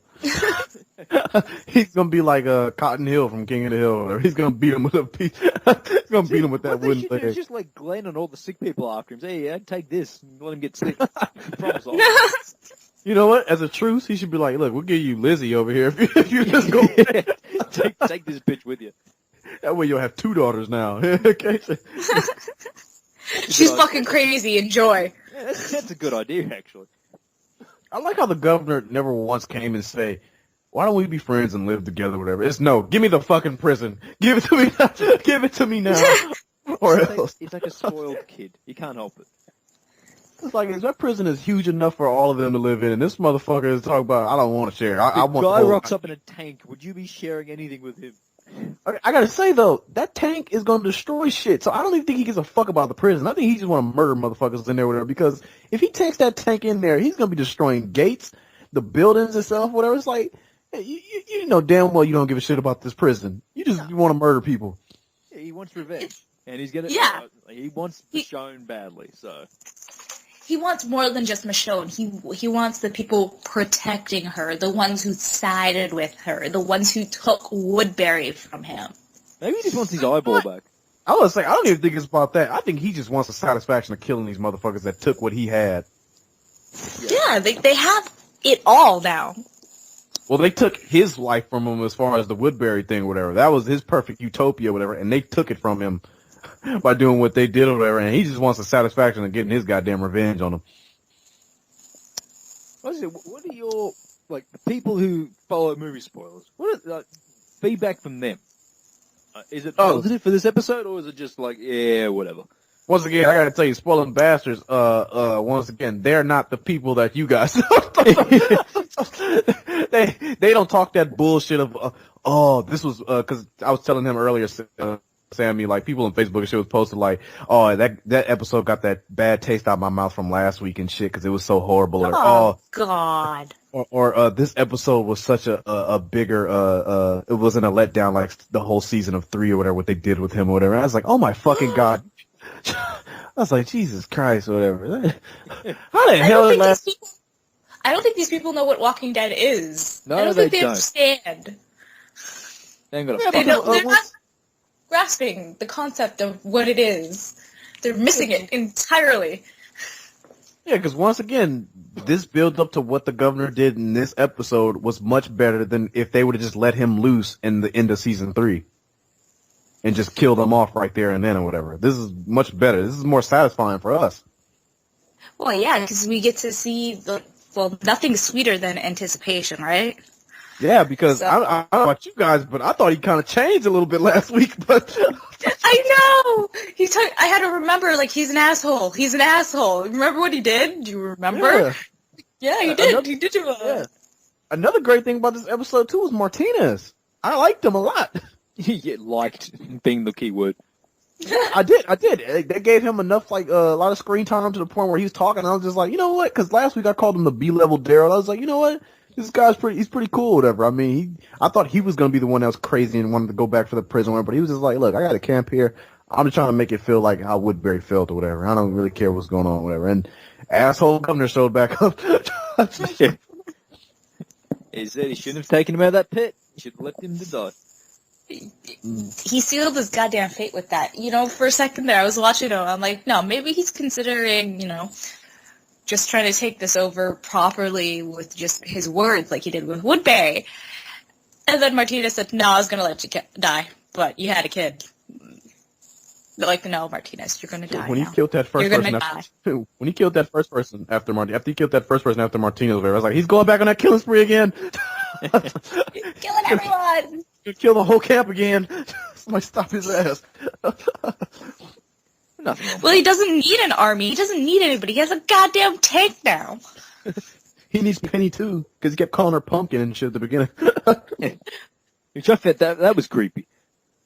he's gonna be like Cotton Hill from King of the Hill. Or he's gonna beat him with a piece. He's gonna beat him with that What they wooden should do is leg. just like Glenn and all the sick people after him. Say, yeah, take this. And let him get sick. Problem solved. You know what? As a truce, he should be like, look, we'll give you Lizzie over here if you just go. take this bitch with you. That way you'll have 2 daughters now. Okay. She's fucking crazy. Enjoy. Yeah, that's a good idea, actually. I like how the governor never once came and say, why don't we be friends and live together, whatever. It's no, give me the fucking prison. Give it to me now. Give it to me now. Or else. He's like a spoiled kid. You can't help it. It's like, that prison is huge enough for all of them to live in, and this motherfucker is talking about, I don't want to share. I want guy the whole rocks up in a tank. Would you be sharing anything with him? I gotta say though, that tank is gonna destroy shit. So I don't even think he gives a fuck about the prison. I think he just want to murder motherfuckers in there, whatever. Because if he takes that tank in there, he's gonna be destroying gates, the buildings itself, whatever. It's like you know damn well you don't give a shit about this prison. You want to murder people. Yeah, he wants revenge, and he's gonna. Yeah. He wants Michonne badly, so. He wants more than just Michonne. He wants the people protecting her, the ones who sided with her, the ones who took Woodbury from him. Maybe he just wants his eyeball back. I was say I don't even think it's about that. I think he just wants the satisfaction of killing these motherfuckers that took what he had. Yeah, they have it all now. Well, they took his life from him as far as the Woodbury thing, whatever. That was his perfect utopia, whatever, and they took it from him by doing what they did or whatever, and he just wants the satisfaction of getting his goddamn revenge on them. What are your, like, the people who follow movie spoilers, what are, feedback from them? Is it positive for this episode, or is it just like, yeah, whatever? Once again, I gotta tell you, spoiling bastards, once again, they're not the people that you guys they don't talk that bullshit of, this was, cause I was telling him earlier, Sammy, like, people on Facebook and shit was posted like, oh, that episode got that bad taste out of my mouth from last week and shit because it was so horrible. Or, God. Or this episode was such a bigger, it wasn't a letdown like the whole season of 3 or whatever, what they did with him or whatever. I was like, oh my fucking God. I was like, Jesus Christ or whatever. How the hell did last... I don't think these people know what Walking Dead is. No, I don't think they understand. They ain't got They're not grasping the concept of what it is. They're missing it entirely. Yeah, because once again, this build up to what the governor did in this episode was much better than if they would have just let him loose in the end of season 3 and just killed him off right there and then or whatever. This is much better. This is more satisfying for us. Well, yeah, because we get to see nothing's sweeter than anticipation, right? Yeah, because I don't know about you guys, but I thought he kind of changed a little bit last week. But I know I had to remember, like, he's an asshole. He's an asshole. Remember what he did? Do you remember? Yeah, he did. He did. Another great thing about this episode too was Martinez. I liked him a lot. Yeah, liked being the key word. I did. They gave him enough, like, a lot of screen time to the point where he was talking. And I was just like, you know what? Because last week I called him the B-level Daryl. I was like, you know what? This guy's he's pretty cool, whatever. I mean, I thought he was going to be the one that was crazy and wanted to go back for the prison, but he was just like, look, I got a camp here. I'm just trying to make it feel like how Woodbury felt or whatever. I don't really care what's going on, whatever. And asshole governor showed back up. He said he shouldn't have taken him out of that pit. He should have left him to die. He sealed his goddamn fate with that. You know, for a second there, I was watching him. I'm like, no, maybe he's considering, just trying to take this over properly with just his words like he did with Woodbury. And then Martinez said, no, I was going to let you die, but you had a kid. They're like, no, Martinez, you're going to die When now. he killed that first person when he killed that first person after Martinez, I was like, he's going back on that killing spree again. Killing everyone. You kill the whole camp again. Somebody stop his ass. Well, he doesn't need an army. He doesn't need anybody. He has a goddamn tank now. He needs Penny too, because he kept calling her pumpkin and shit at the beginning. Which I felt that was creepy.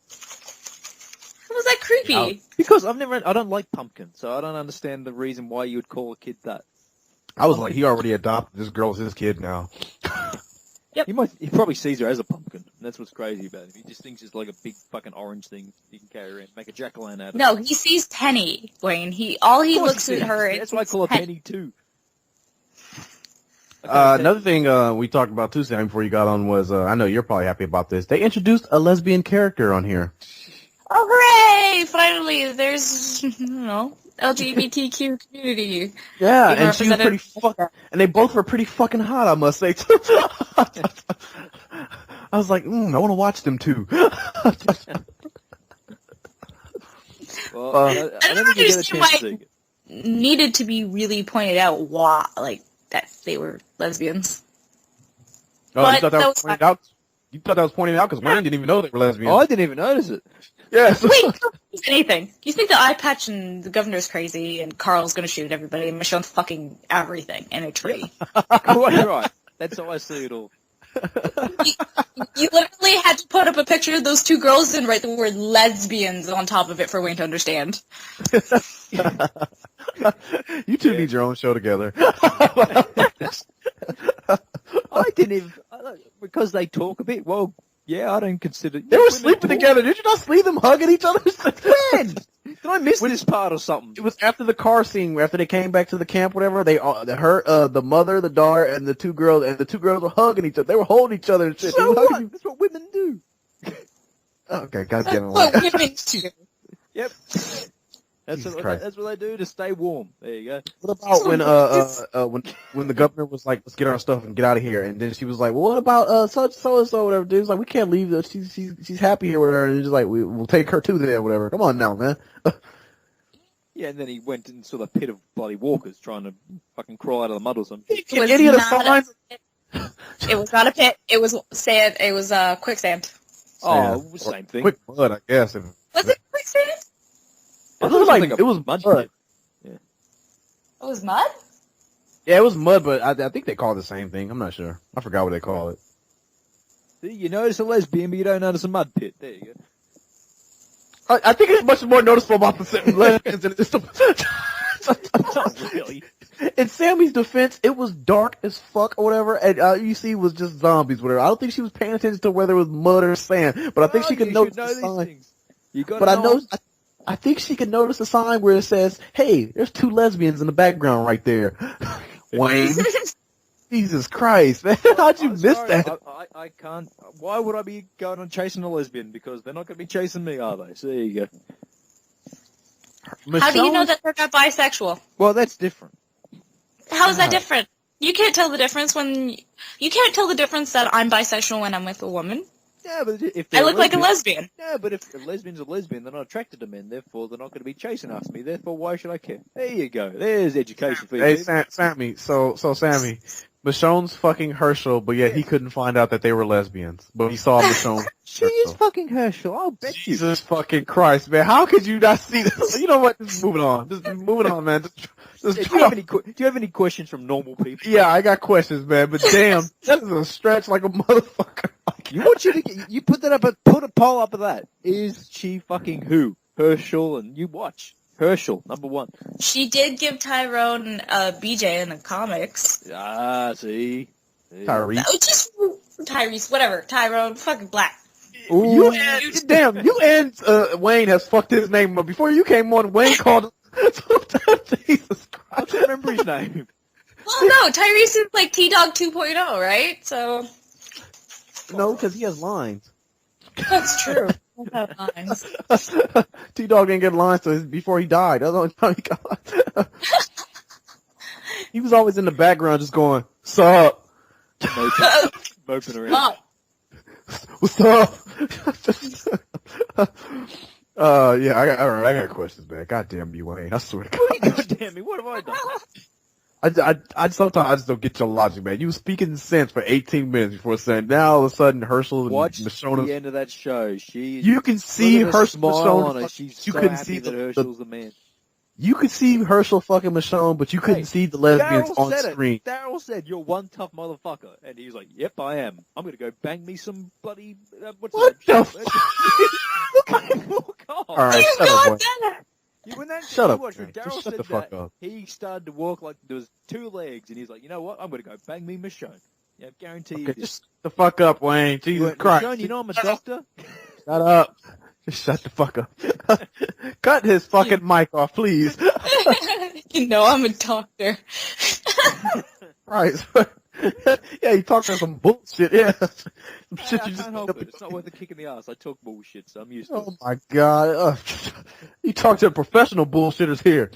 How was that creepy? Because I don't like pumpkin, so I don't understand the reason why you would call a kid that. I was like, he already adopted this girl as his kid now. Yep. He probably sees her as a pumpkin. That's what's crazy about it. He just thinks it's like a big fucking orange thing he can carry around, make a jack-o'-lantern out of it. No, he sees Penny, Wayne. He looks at her. That's why I call her Penny too. Another thing we talked about too, Sam, before you got on was, I know you're probably happy about this. They introduced a lesbian character on here. Oh, hooray! Finally, there's, LGBTQ community. Yeah, and she was pretty and they both were pretty fucking hot, I must say, too. I was like, I want to watch them too. Well, Uh, I don't think you get a understand chance why- to see it. Needed to be really pointed out why, like, that they were lesbians. Oh, But you thought that was those- pointed out? You thought that was pointed out because Wayne didn't even know they were lesbians. Oh, I didn't even notice it. Yes. Wait, don't think anything. You think the eye patch and the governor's crazy and Carl's gonna shoot everybody and Michonne's fucking everything in a tree. Quite right. That's how I see it all. You literally had to put up a picture of those two girls and write the word lesbians on top of it for Wayne to understand. You two need your own show together. I didn't even because they talk a bit. Well, yeah, I don't consider They were women sleeping talk. together. Did you not see them hugging each other? When? Did I miss this part or something? It was after the car scene, after they came back to the camp, whatever. They the mother, the daughter, and the two girls were hugging each other. They were holding each other and shit. They So were what? hugging- That's what women do. Okay, goddamn What it. women do. Yep. That's Jesus what, Christ. that's what they do to stay warm. There you go. What about when the governor was like, "Let's get our stuff and get out of here," and then she was like, "Well, what about so and so whatever?" Dude, it's like, "We can't leave. She's happy here with her," and just like, "We'll take her too there, whatever." Come on now, man. Yeah, and then he went and saw the pit of bloody walkers trying to fucking crawl out of the mud or something. It was Any of the not signs? It was not a pit. It was sand. It was quicksand. Oh, Sand. same thing. Quick mud, I guess. And Was it quicksand? it was like it was mud mud. pit. It was mud? Yeah, it was mud, but I think they call it the same thing. I'm not sure. I forgot what they call it. See, you notice a lesbian, but you don't notice a mud pit. There you go. I think it's much more noticeable about the lesbians than it's Not really. In Sammy's defense, it was dark as fuck or whatever, and all you see was just zombies, whatever. I don't think she was paying attention to whether it was mud or sand, but I think she could you notice should know the these sign. things. You got But I think she could notice the sign where it says, "Hey, there's two lesbians in the background right there." Wayne, Jesus Christ, man, how'd you miss that? I can't. Why would I be going on chasing a lesbian? Because they're not going to be chasing me, are they? So there you go. How do you know Michonne- that they're not bisexual? Well, that's different. How is that different? You can't tell the difference you can't tell the difference that I'm bisexual when I'm with a woman. Yeah, but if I they're look like a lesbian. Yeah, but if a lesbian's a lesbian, they're not attracted to men. Therefore, they're not going to be chasing after me. Therefore, why should I care? There you go. There's education for you. Hey, people. Sammy. So Sammy, Michonne's fucking Herschel, but yet he couldn't find out that they were lesbians. But he saw Michonne. She is fucking Herschel. I'll bet you. Jesus fucking Christ, man! How could you not see this? You know what? Just moving on. Just moving on, man. Just Do you have any questions from normal people? yeah, I got questions, man. But damn, that is a stretch like a motherfucker. You want you to get, you put that up, put a poll up of that. Is she fucking who? Herschel, and you watch. Herschel, number one. She did give Tyrone a BJ in the comics. Ah, see. Tyrese. Oh, just Tyrese, whatever. Tyrone, fucking black. You and Wayne has fucked his name up. Before you came on, Wayne called him. Jesus Christ. I can't remember his name. Well, no, Tyrese is like T-Dog 2.0, right? So No, because he has lines. that's true. Lines. T-Dog didn't get lines before he died. That's the only time he got. He was always in the background just going, "Sup? Moping around. Mom, What's up?" Yeah, I got questions, man. Goddamn you, Wayne. I swear to God. God damn me, what have I done? I sometimes I just don't get your logic, man. You were speaking sense for 18 minutes before saying, now all of a sudden Herschel and Watch Michonne. the end of that show. You can see look at her Herschel smile on Michonne. her. She's You so couldn't happy see that the Herschel's the man. you could see Herschel fucking Michonne, but you couldn't Hey, see the lesbians Daryl on said screen. it. Daryl said, "You're one tough motherfucker," and he's like, "Yep, I am. I'm gonna go bang me some bloody what's What that? the Oh, God. All right, you shut up, got Wayne. that? When that Shut you up, watched man. when Daryl Just shut said the fuck that, up. he started to walk like there was two legs, and he's like, "You know what? I'm gonna go bang me Michonne. Yeah, guarantee you Okay, this." just shut the fuck up, Wayne. He Jesus went, Christ. Michonne, you know I'm a doctor. Shut up. Just shut the fuck up. Cut his fucking mic off, please. You know I'm a doctor. Right. Yeah, you talking some bullshit. Yeah. Some Hey, shit I you just can't help it. It's not worth a kick in the ass. I talk bullshit, so I'm used to it. Oh my god. You talk to professional bullshitters here.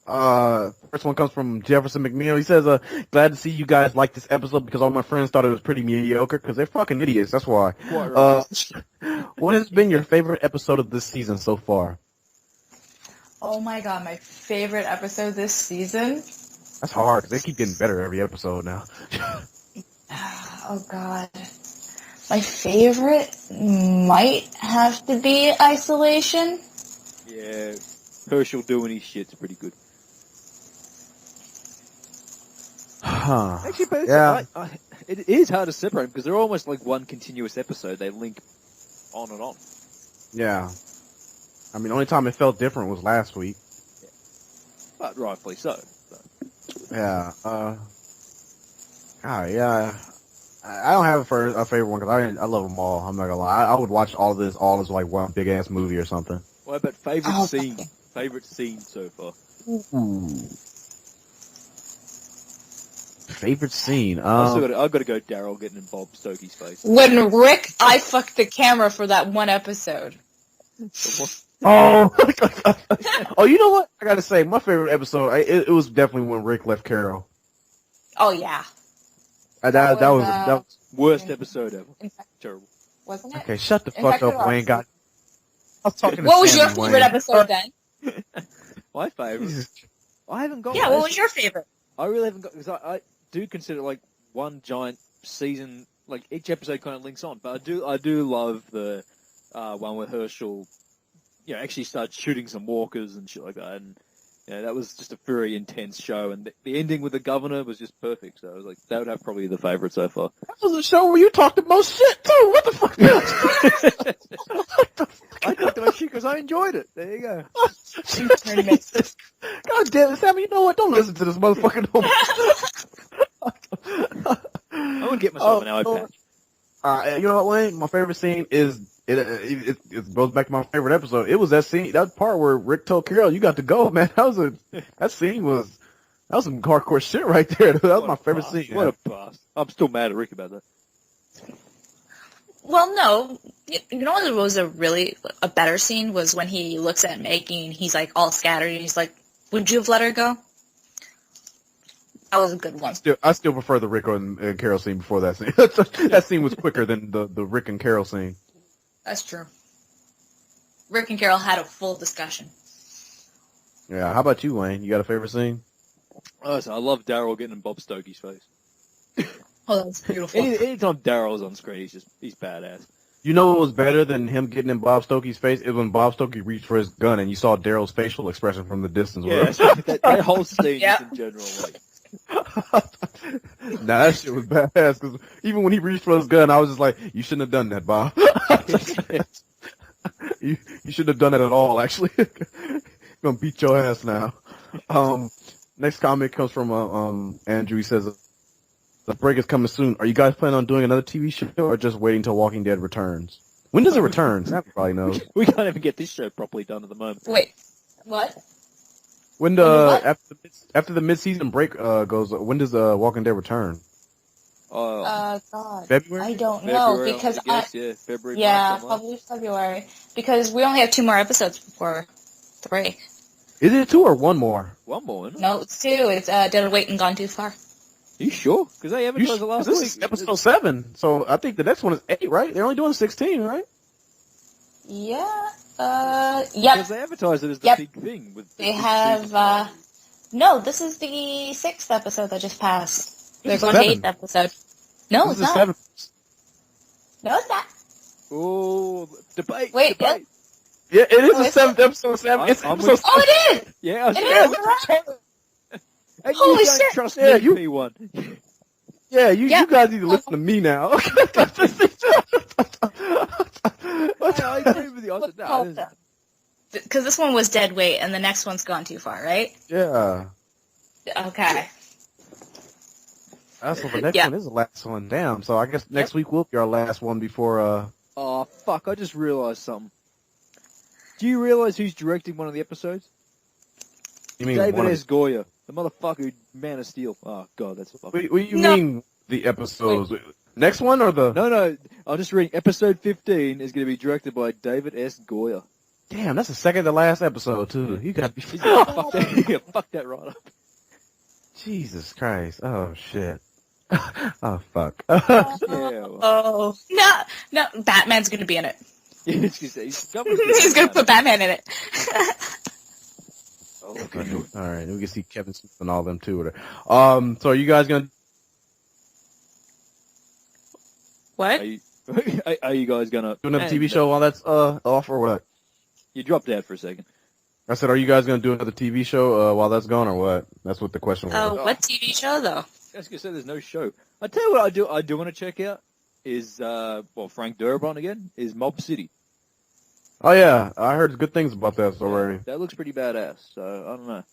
First one comes from Jefferson McNeil. He says, glad to see you guys like this episode because all my friends thought it was pretty mediocre because they're fucking idiots. That's why. Quite right. What has been your favorite episode of this season so far? Oh my god, my favorite episode this season? That's hard. They keep getting better every episode now. Oh god. My favorite might have to be Isolation. Yeah, Herschel doing his shit's pretty good. Actually, but Yeah. it is hard to separate because they're almost like one continuous episode. They link on and on. Yeah. I mean, the only time it felt different was last week. But rightfully so. Yeah. Yeah. I don't have a favorite one because I love them all. I'm not gonna lie. I would watch all this like one big ass movie or something. What about favorite Oh, scene? okay. Favorite scene so far? Ooh. Favorite scene. I've got to go Daryl getting in Bob Stokey's face. When Rick, I fucked the camera for that one episode. Oh, oh, you know what? I gotta say, my favorite episode. It was definitely when Rick left Carol. Oh yeah, That was Worst episode ever. in fact, Terrible. wasn't it? okay. Shut the In fuck fact, up, it was. Wayne. I was talking. What to was your Sammy, favorite Wayne. episode then? My favorite. Jesus. I haven't got. Yeah, one. what was your favorite? I really haven't got because I do consider like one giant season. Like each episode kind of links on, but I do love the one where Herschel, actually starts shooting some walkers and shit like that, and that was just a very intense show, and the ending with the governor was just perfect. So I was like, that would have probably the favorite so far. That was a show where you talked the most shit too. What the fuck? I talked about shit because I enjoyed it. There you go. Jesus. God damn it, Sammy. You know what? Don't listen to this motherfucker no more. I would get myself an iPad. You know what, Wayne? My favorite scene is it goes back to my favorite episode. It was that scene, that part where Rick told Carol, "You got to go, man." That scene was some hardcore shit right there. That was my favorite scene. What a bust. I'm still mad at Rick about that. Well, no. You know what was a better scene was when he looks at Maggie and he's like all scattered and he's like, "Would you have let her go?" That was a good one. I still prefer the Rick and Carol scene before that scene. That scene was quicker than the Rick and Carol scene. That's true. Rick and Carol had a full discussion. Yeah. How about you, Wayne? You got a favorite scene? Listen, I love Daryl getting in Bob Stokey's face. Oh, that was beautiful. Anytime Daryl's on screen, he's badass. You know what was better than him getting in Bob Stokey's face? It was when Bob Stokey reached for his gun and you saw Daryl's facial expression from the distance. Yeah, that whole scene Yep. just in general, like. Nah, that shit was badass because even when he reached for his gun, I was just like, "You shouldn't have done that, Bob. you shouldn't have done it at all. Actually, gonna beat your ass now." Next comment comes from Andrew. He says, "The break is coming soon. Are you guys planning on doing another TV show or just waiting till Walking Dead returns? When does it return? That probably knows. We can't even get this show properly done at the moment. Wait, what? When What? after the mid-season break goes, when does Walking Dead return? God. February? I don't know February, because February. yeah, March, somewhere. probably February because we only have 2 more episodes before the break. Is it 2 or 1 more? One more, isn't it? No, it's 2. It's Dead Weight and Gone Too Far. Are you sure? Because they advertised it last this week. is episode 7, so I think the next one is 8, right? They're only doing 16, right? Yeah. Because Yep. they advertised it as the Yep. big thing. They have. No, this is the 6th episode that just passed. They're This is going to 7. 8th episode. No, This it's is not. 7. No, it's not. Oh, debate. Wait, debate. Yeah, it is Oh, the is 7th episode 7. It's I'm episode with- Oh, it is. Yeah, I was It saying, is. Right. and Holy you don't shit. trust Yeah, me, you- P1. Yeah, you guys need to listen to me now. I agree with you. I said, no, this is- Because this one was Dead Weight, and the next one's Gone Too Far, right? Yeah. Okay. That's what the next Yeah. one is the last one. Damn. So I guess next week will be our last one before, Oh, fuck, I just realised something. Do you realise who's directing one of the episodes? you mean David one of- S. Goya. The motherfucker who Man of Steel. Oh, God, that's a fucking... What do you No. mean the episodes? Next one or the... No, I'm just reading. Episode 15 is going to be directed by David S. Goya. Damn, that's the second to last episode too. You got to be. Fuck that right up. Jesus Christ! Oh shit! Oh fuck! Oh no! Batman's gonna be in it. He's He's gonna put Batman in it. Okay. All right, we can see Kevin Smith and all them too. So are you guys gonna? What? Are you guys gonna Do another TV show while that's off or what? You dropped out for a second. I said, are you guys gonna do another TV show while that's gone or what? That's what the question was. Oh, what TV show though? I was gonna say there's no show. I tell you what I do want to check out is Frank Darabont again is Mob City. Oh yeah, I heard good things about that already. That looks pretty badass. So I don't know.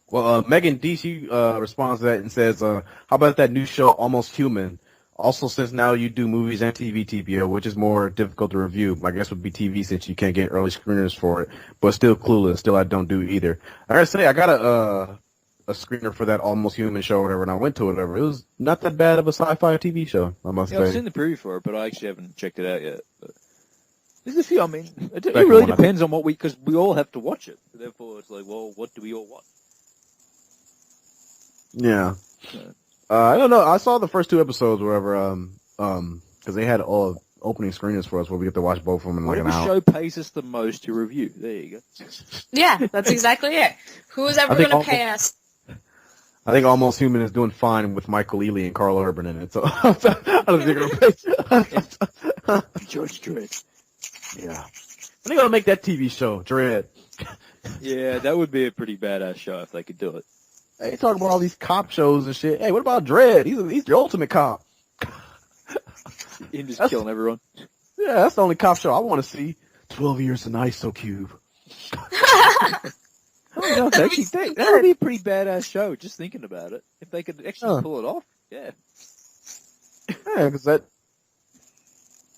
Well, Megan D, she responds to that and says, how about that new show, Almost Human? Also, since now you do movies and TV, TPO, which is more difficult to review, I guess would be TV since you can't get early screeners for it, but still Clueless. Still, I don't do either. I gotta say, I got a screener for that Almost Human show or whatever, and I went to it, whatever. It was not that bad of a sci-fi TV show, I must say. I've seen the preview for it, but I actually haven't checked it out yet. But there's a few. I mean, it really depends on what because we all have to watch it. Therefore, it's like, well, what do we all watch? Yeah. I don't know. I saw the first two episodes, or whatever, because they had all opening screeners for us where we get to watch both of them in like an hour. Whatever show pays us the most to review. There you go. Yeah, that's exactly it. Who's ever going to pay us? I think Almost Human is doing fine with Michael Ealy and Carl Urban in it. So I don't think it'll pay. George Dredd. Yeah. I think I'll make that TV show, Dredd. Yeah, that would be a pretty badass show if they could do it. Hey, talking about all these cop shows and shit. Hey, what about Dredd? He's the ultimate cop. Him just killing everyone. Yeah, that's the only cop show I want to see. 12 Years in ISO Cube. Oh, no, actually, that would be a pretty badass show, just thinking about it. If they could actually pull it off, yeah. Yeah, because that...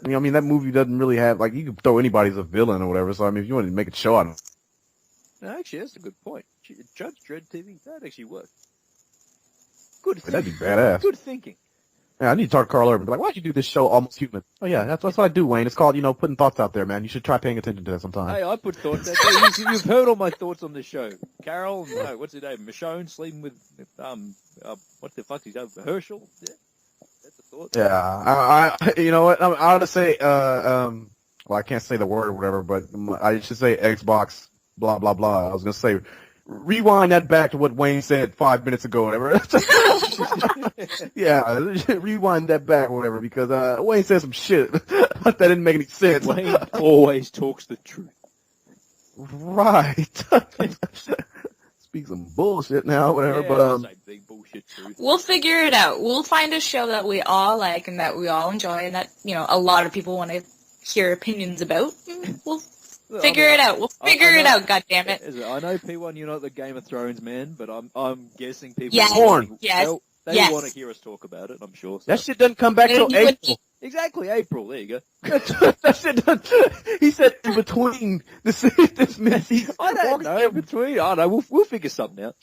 I mean, that movie doesn't really have... Like, you can throw anybody as a villain or whatever, so, I mean, if you want to make a show out of it... No, actually, that's a good point. Judge Dredd TV, that'd actually work. Good thinking. That'd be badass. Good thinking. Yeah, I need to talk to Carl Urban. Be like, why'd you do this show Almost Human? Oh, yeah, that's what I do, Wayne. It's called, putting thoughts out there, man. You should try paying attention to that sometime. Hey, I put thoughts out there. You've heard all my thoughts on this show. Carol, no, what's his name? Michonne sleeping with, what the fuck's his name? Herschel? Yeah. That's a thought. Yeah, I you know what? I ought to say, well, I can't say the word or whatever, but I should say Xbox, blah, blah, blah. I was going to say, rewind that back to what Wayne said 5 minutes ago, whatever. Yeah, rewind that back, whatever, because Wayne said some shit that didn't make any sense. Wayne always talks the truth. Right. Speak some bullshit now, whatever. Yeah, but same thing, bullshit truth. We'll figure it out. We'll find a show that we all like and that we all enjoy and that, a lot of people want to hear opinions about. We'll figure it out. We'll figure it out, goddammit. I know, P1, you're not the Game of Thrones man, but I'm guessing people Yes. they want to hear us talk about it, I'm sure. So. that shit doesn't come back till April. Exactly, April. There you go. That shit doesn't, he said in between this mid-season. I don't know. Between, I don't know. We'll figure something out.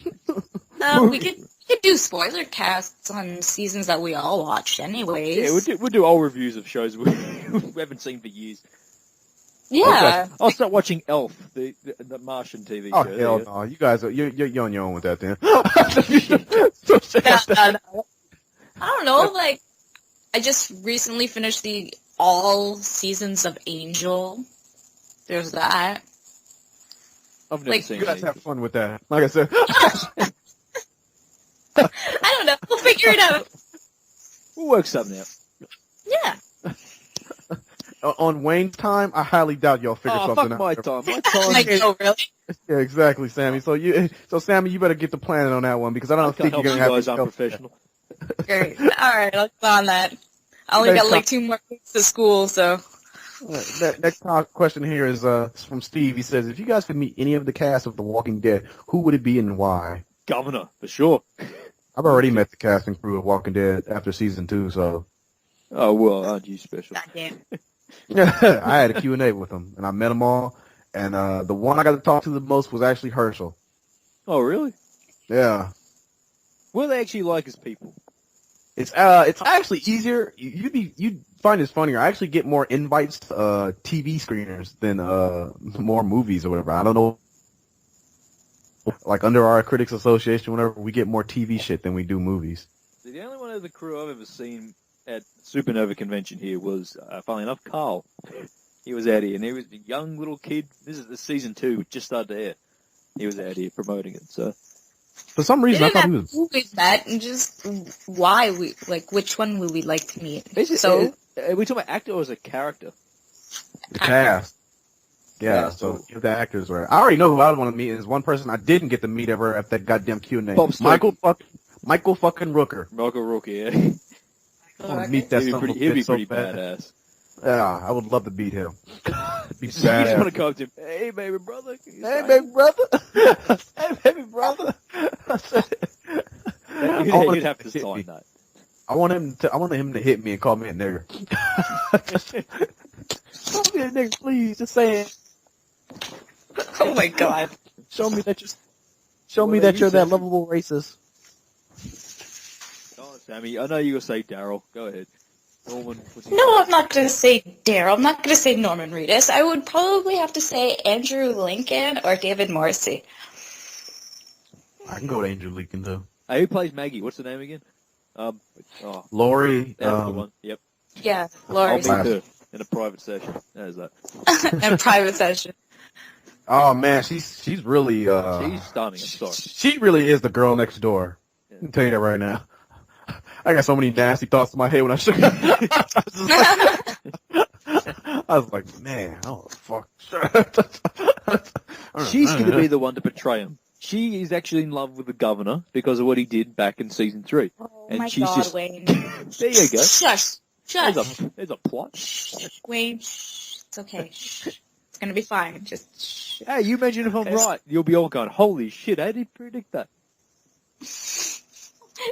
We could do spoiler casts on seasons that we all watched anyways. Yeah, we'll do old reviews of shows we haven't seen for years. Yeah. I'll start watching Elf, the Martian TV show. Oh, hell no. You guys, you're on your own with that then. No. I don't know, I just recently finished all seasons of Angel. There's that. I've never seen You guys anything. have fun with that. Like I said. I don't know. We'll figure it out. We'll work something out. Yeah. On Wayne's time, I highly doubt y'all figure something fuck out. my time. My time. Oh, really? Yeah, exactly, Sammy. So Sammy, you better get the planning on that one because I don't think you're gonna have guys. to I'm professional. Great. All right, I'll go on that. I only got 2 more weeks to school, so. Next question here is from Steve. He says, if you guys could meet any of the cast of The Walking Dead, who would it be and why? Governor, for sure. I've already met the cast and crew of Walking Dead after season 2, so. Oh, well, aren't you special? Goddamn. I had a Q&A with them, and I met them all, and the one I got to talk to the most was actually Herschel. Oh, really? Yeah. What do they actually like as people? It's actually easier. find this funnier. I actually get more invites to TV screeners than more movies or whatever. I don't know. Like under our Critics Association, whatever, we get more TV shit than we do movies. The only one of the crew I've ever seen at Supernova Convention here was, funnily enough, Carl. He was out here, and he was a young little kid. This is the season 2, which just started to air. He was out here promoting it, so... For some reason, I thought he was... Who we've met, and just why we, like, which one would we like to meet? Basically, So, are we talking about actor or as a character? The cast. Yeah, so if the actors were... I already know who I want to meet. There's one person I didn't get to meet ever at that goddamn Q&A. Michael fucking Rooker. Michael Rooker, yeah. I want to meet that son of a He'd be bitch so pretty bad. badass. Yeah, I would love to beat him. Be You just want to badass. go up to him, hey, baby brother. Hey, baby brother. Hey, baby brother. You'd have to sign that. I want him to hit me and call me a nigger. Call me a nigger, please. Just say it. oh my god. Show me that you're that lovable racist. Oh, Sammy, I know you were going to say Daryl. Go ahead. Norman. No, I'm not going to say Daryl. I'm not going to say Norman Reedus. I would probably have to say Andrew Lincoln or David Morrissey. I can go to Andrew Lincoln though. Hey, who plays Maggie? What's the name again? Lori. That's the one. Yep. Yeah, I'll Laura. meet her in a private session. There's that. and private session. Oh man, she's really She's stunning. I'm sorry. she really is the girl next door. I can tell you that right now. I got so many nasty thoughts in my head when I shook her. I was like, man, oh fuck. She's going to be the one to portray him. She is actually in love with the governor because of what he did back in season 3. Oh And my she's god, just... Wayne. There you go. Shush. There's a plot. Wayne, it's okay. It's going to be fine. Just shh. Hey, you imagine if I'm right. You'll be all going, holy shit, how did he predict that?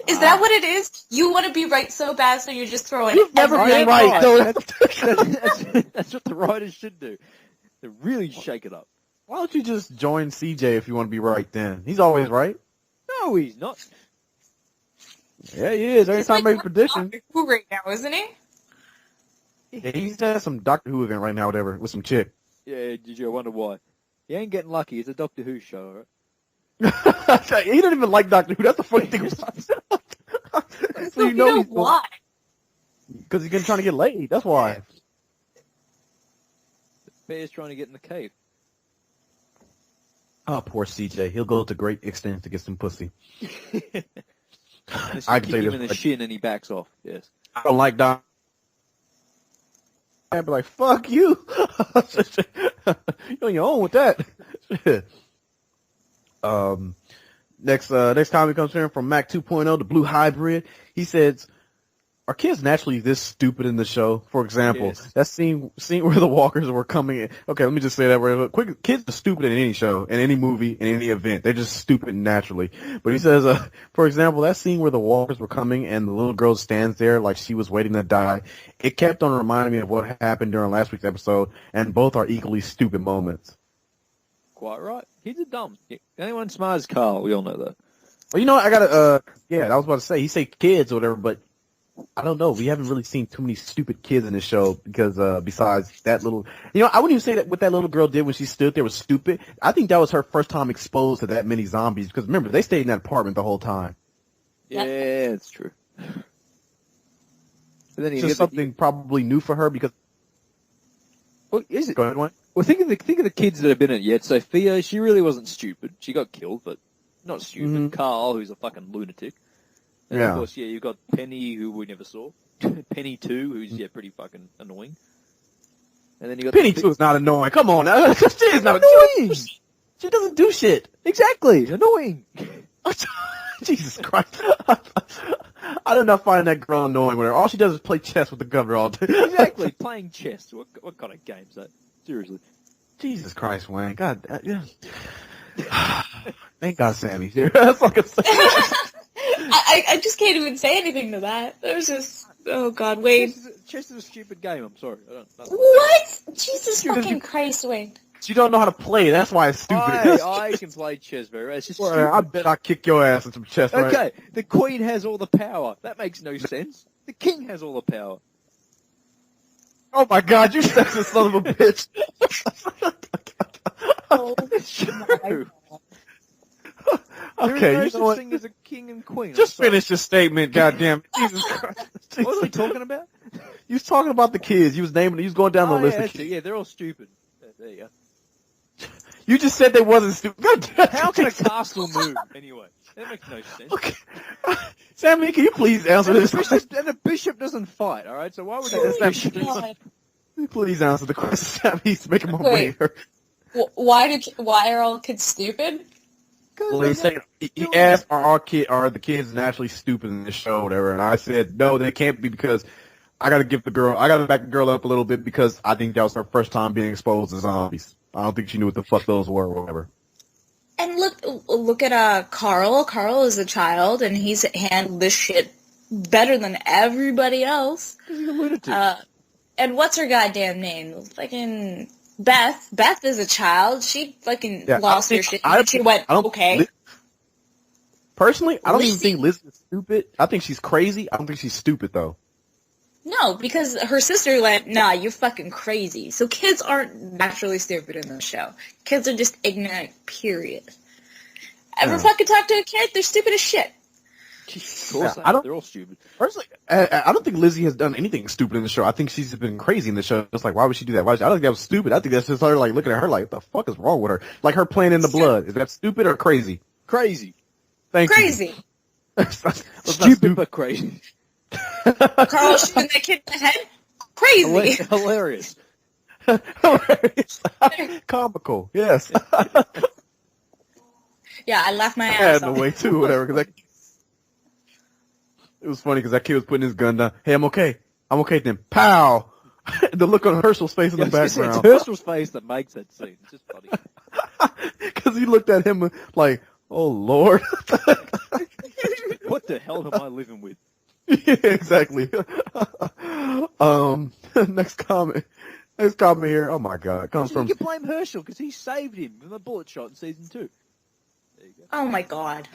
Is that what it is? You want to be right so bad, so you're just throwing You've never everything been right. on. So That's what the writers should do. They really shake it up. why don't you just join CJ if you want to be right then? He's always right. No, he's not. Yeah, he is. Every He's time I like make a prediction. Doctor Who right now, isn't he? Yeah, he's at some Doctor Who event right now, whatever, with some chick. Yeah, did you wonder why? He ain't getting lucky. It's a Doctor Who show, all right? He don't even like Doctor Who. That's the funny thing about it. So you know he's why. because he's trying to get laid. That's why. Bear's trying to get in the cave. Oh, poor CJ. He'll go to great extents to get some pussy. I I can can say him this. in the shin and he backs off. Yes. I don't like Doctor. I'd be like, fuck you. You're on your own with that. Next comment comes in from Mac 2.0, the Blue Hybrid. He says, are kids naturally this stupid in the show? For example, Yes. that scene where the walkers were coming in. Okay, let me just say that real quick. Kids are stupid in any show, in any movie, in any event. They're just stupid naturally. But he says, for example, that scene where the walkers were coming and the little girl stands there like she was waiting to die. It kept on reminding me of what happened during last week's episode, and both are equally stupid moments. Quite right. Kids are dumb. Anyone smart is Carl. We all know that. Well, you know what? I gotta, yeah, I was about to say, he say kids or whatever, but I don't know. We haven't really seen too many stupid kids in this show because, besides that little, you know, I wouldn't even say that what that little girl did when she stood there was stupid. I think that was her first time exposed to that many zombies because remember, they stayed in that apartment the whole time. Yeah, it's true. But then It's you just something probably new for her because, Well, is it? go ahead, Wayne. Well, think of the kids that have been in it yet. Sophia, she really wasn't stupid. She got killed, but not stupid. Mhm. Carl, who's a fucking lunatic. And Yeah. of course, yeah, you've got Penny, who we never saw. Penny 2, who's, pretty fucking annoying. And then you got Penny the- 2 is not annoying. Come on. She is not annoying. She doesn't do shit. Exactly, annoying. Jesus Christ. I did not find that girl annoying with her. All she does is play chess with the governor all day. Exactly, playing chess. What kind of game is that? Seriously. Jesus Christ, Wayne. God, yeah. Thank God Sammy's here. That's like a I just can't even say anything to that. It was just, oh god, Wayne. Chess is a stupid game. I'm sorry. I don't. What? Jesus fucking Christ, Wayne. You don't know how to play. That's why it's stupid. I can play chess very well. It's just Well, stupid. I bet I'll kick your ass in some chess, right? Okay, the Queen has all the power. That makes no sense. The King has all the power. Oh my God, you sexist son of a bitch. Oh, It's true. Okay, There you is know no what? such thing as a king and queen. Just I'm sorry. finish your statement, goddamn. Jesus Christ. What was we talking about? You was talking about the kids. You was naming. You was going down the list yeah, of kids. yeah, they're all stupid. There you go. You just said they wasn't stupid. God damn, How can a Jesus. castle move anyway? That makes no sense. Okay. Sammy, can you please answer this? And a bishop doesn't fight, all right? So why would a bishop? God. Please answer the question, Sammy. He's making my brain Wait. hurt. Why are all kids stupid? Well, he asked, are the kids naturally stupid in this show, or whatever? And I said, no, they can't be because I got to back the girl up a little bit because I think that was her first time being exposed to zombies. I don't think she knew what the fuck those were, or whatever. And look at Carl. Carl is a child, and he's handled this shit better than everybody else. He's a lunatic. And what's her goddamn name? Fucking Beth. Beth is a child. She fucking lost her shit. And she went, okay. Personally, I don't even Lizzie. think Liz is stupid. I think she's crazy. I don't think she's stupid, though. No, because her sister went, nah, you're fucking crazy. So kids aren't naturally stupid in the show. Kids are just ignorant, period. Ever fucking talk to a kid? They're stupid as shit. Of course, they're all stupid. Personally, I don't think Lizzie has done anything stupid in the show. I think she's been crazy in the show. It's like, why would she do that? I don't think that was stupid. I think that's just her, like, looking at her like, what the fuck is wrong with her? Like, her playing in the blood. Is that stupid or crazy? Crazy. Thank Crazy. you. Stupid but crazy. Carl shooting that kid in the head? Crazy. Hilarious. Hilarious. Comical, yes. Yeah, I laughed my I ass had off. no way too, whatever. Cause it was funny because that kid was putting his gun down. Hey, I'm okay. I'm okay then. Pow! The look on Herschel's face in the background. It's Herschel's face that makes that scene. It's just funny. Because he looked at him like, oh Lord. What the hell am I living with? Yeah, exactly. Next comment. Next comment here. Oh my God, it comes from. You can blame Herschel because he saved him from a bullet shot in season 2. There you go. Oh my God.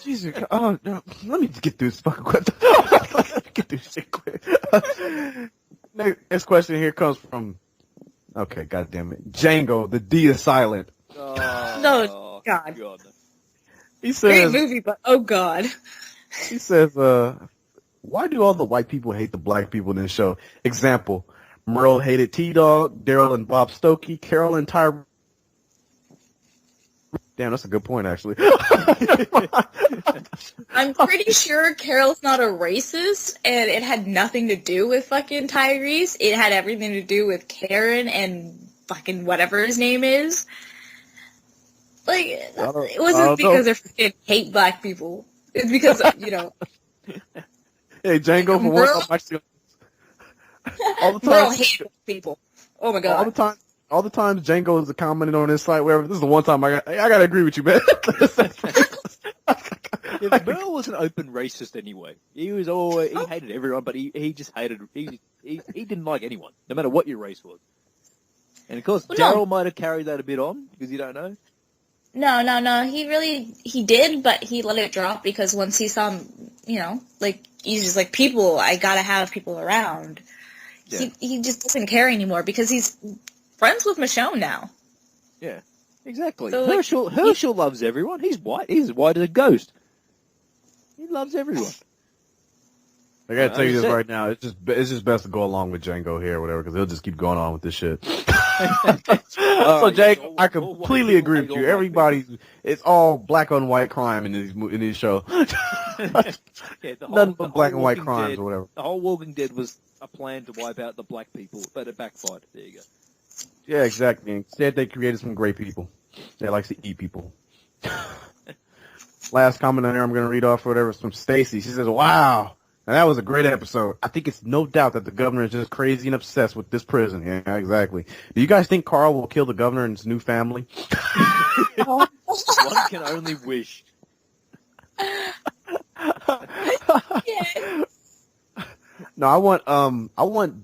Jesus. Oh no. Let me get through this fucking question. Let me get through this shit quick. Next question here comes from. Okay, God damn it, Django. The D is silent. No, God. He Great says. movie, but oh God. He says, why do all the white people hate the black people in this show? Example, Merle hated T-Dog, Daryl and Bob Stokey, Carol and Ty. Damn, that's a good point, actually. I'm pretty sure Carol's not a racist, and it had nothing to do with fucking Tyrese. It had everything to do with Karen and fucking whatever his name is. Like, it wasn't because they fucking hate black people. It's because, you know. Hey, Django, for once, I'm actually. All the Merle time. hates people. Oh my God. All the times Django is commenting on his site, wherever. This is the one time I gotta agree with you, man. Yeah, Merle was an open racist anyway. He was always, he hated everyone, but he just hated, he didn't like anyone, no matter what your race was. And of course, Daryl might have carried that a bit on, because you don't know. No. He did, but he let it drop because once he saw, you know, like, he's just like, people, I gotta have people around. Yeah. He just doesn't care anymore because he's friends with Michonne now. Yeah, exactly. So, Herschel loves everyone. He's white. He's as white as a ghost. He loves everyone. I gotta tell you this right now. It's just best to go along with Django here or whatever, because he'll just keep going on with this shit. So, Jake, I completely agree with you. It's all black on white crime in these shows. Nothing but black and white crimes or whatever. The whole Walking Dead was a plan to wipe out the black people, but it backfired. There you go. Yeah, exactly. Instead, they created some great people. They like to eat people. Last comment on there I'm going to read off or whatever is from Stacy. She says, wow. And that was a great episode. I think it's no doubt that the governor is just crazy and obsessed with this prison. Yeah, exactly. Do you guys think Carl will kill the governor and his new family? One can only wish. Yeah. No, I want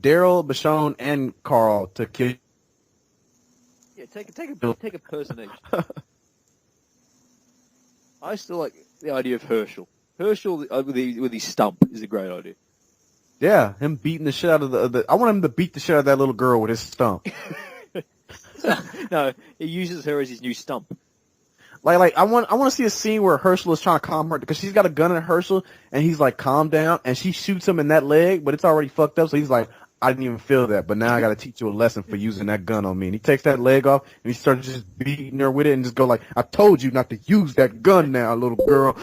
Daryl, Michonne, and Carl to kill. Yeah, take a person each. I still like the idea of Herschel. Herschel with his stump is a great idea. Yeah, him beating the shit out of the. I want him to beat the shit out of that little girl with his stump. No, he uses her as his new stump. Like I want to see a scene where Herschel is trying to calm her because she's got a gun in Herschel and he's like, calm down, and she shoots him in that leg, but it's already fucked up. So he's like, I didn't even feel that, but now I got to teach you a lesson for using that gun on me. And he takes that leg off and he starts just beating her with it and just go like, I told you not to use that gun now, little girl.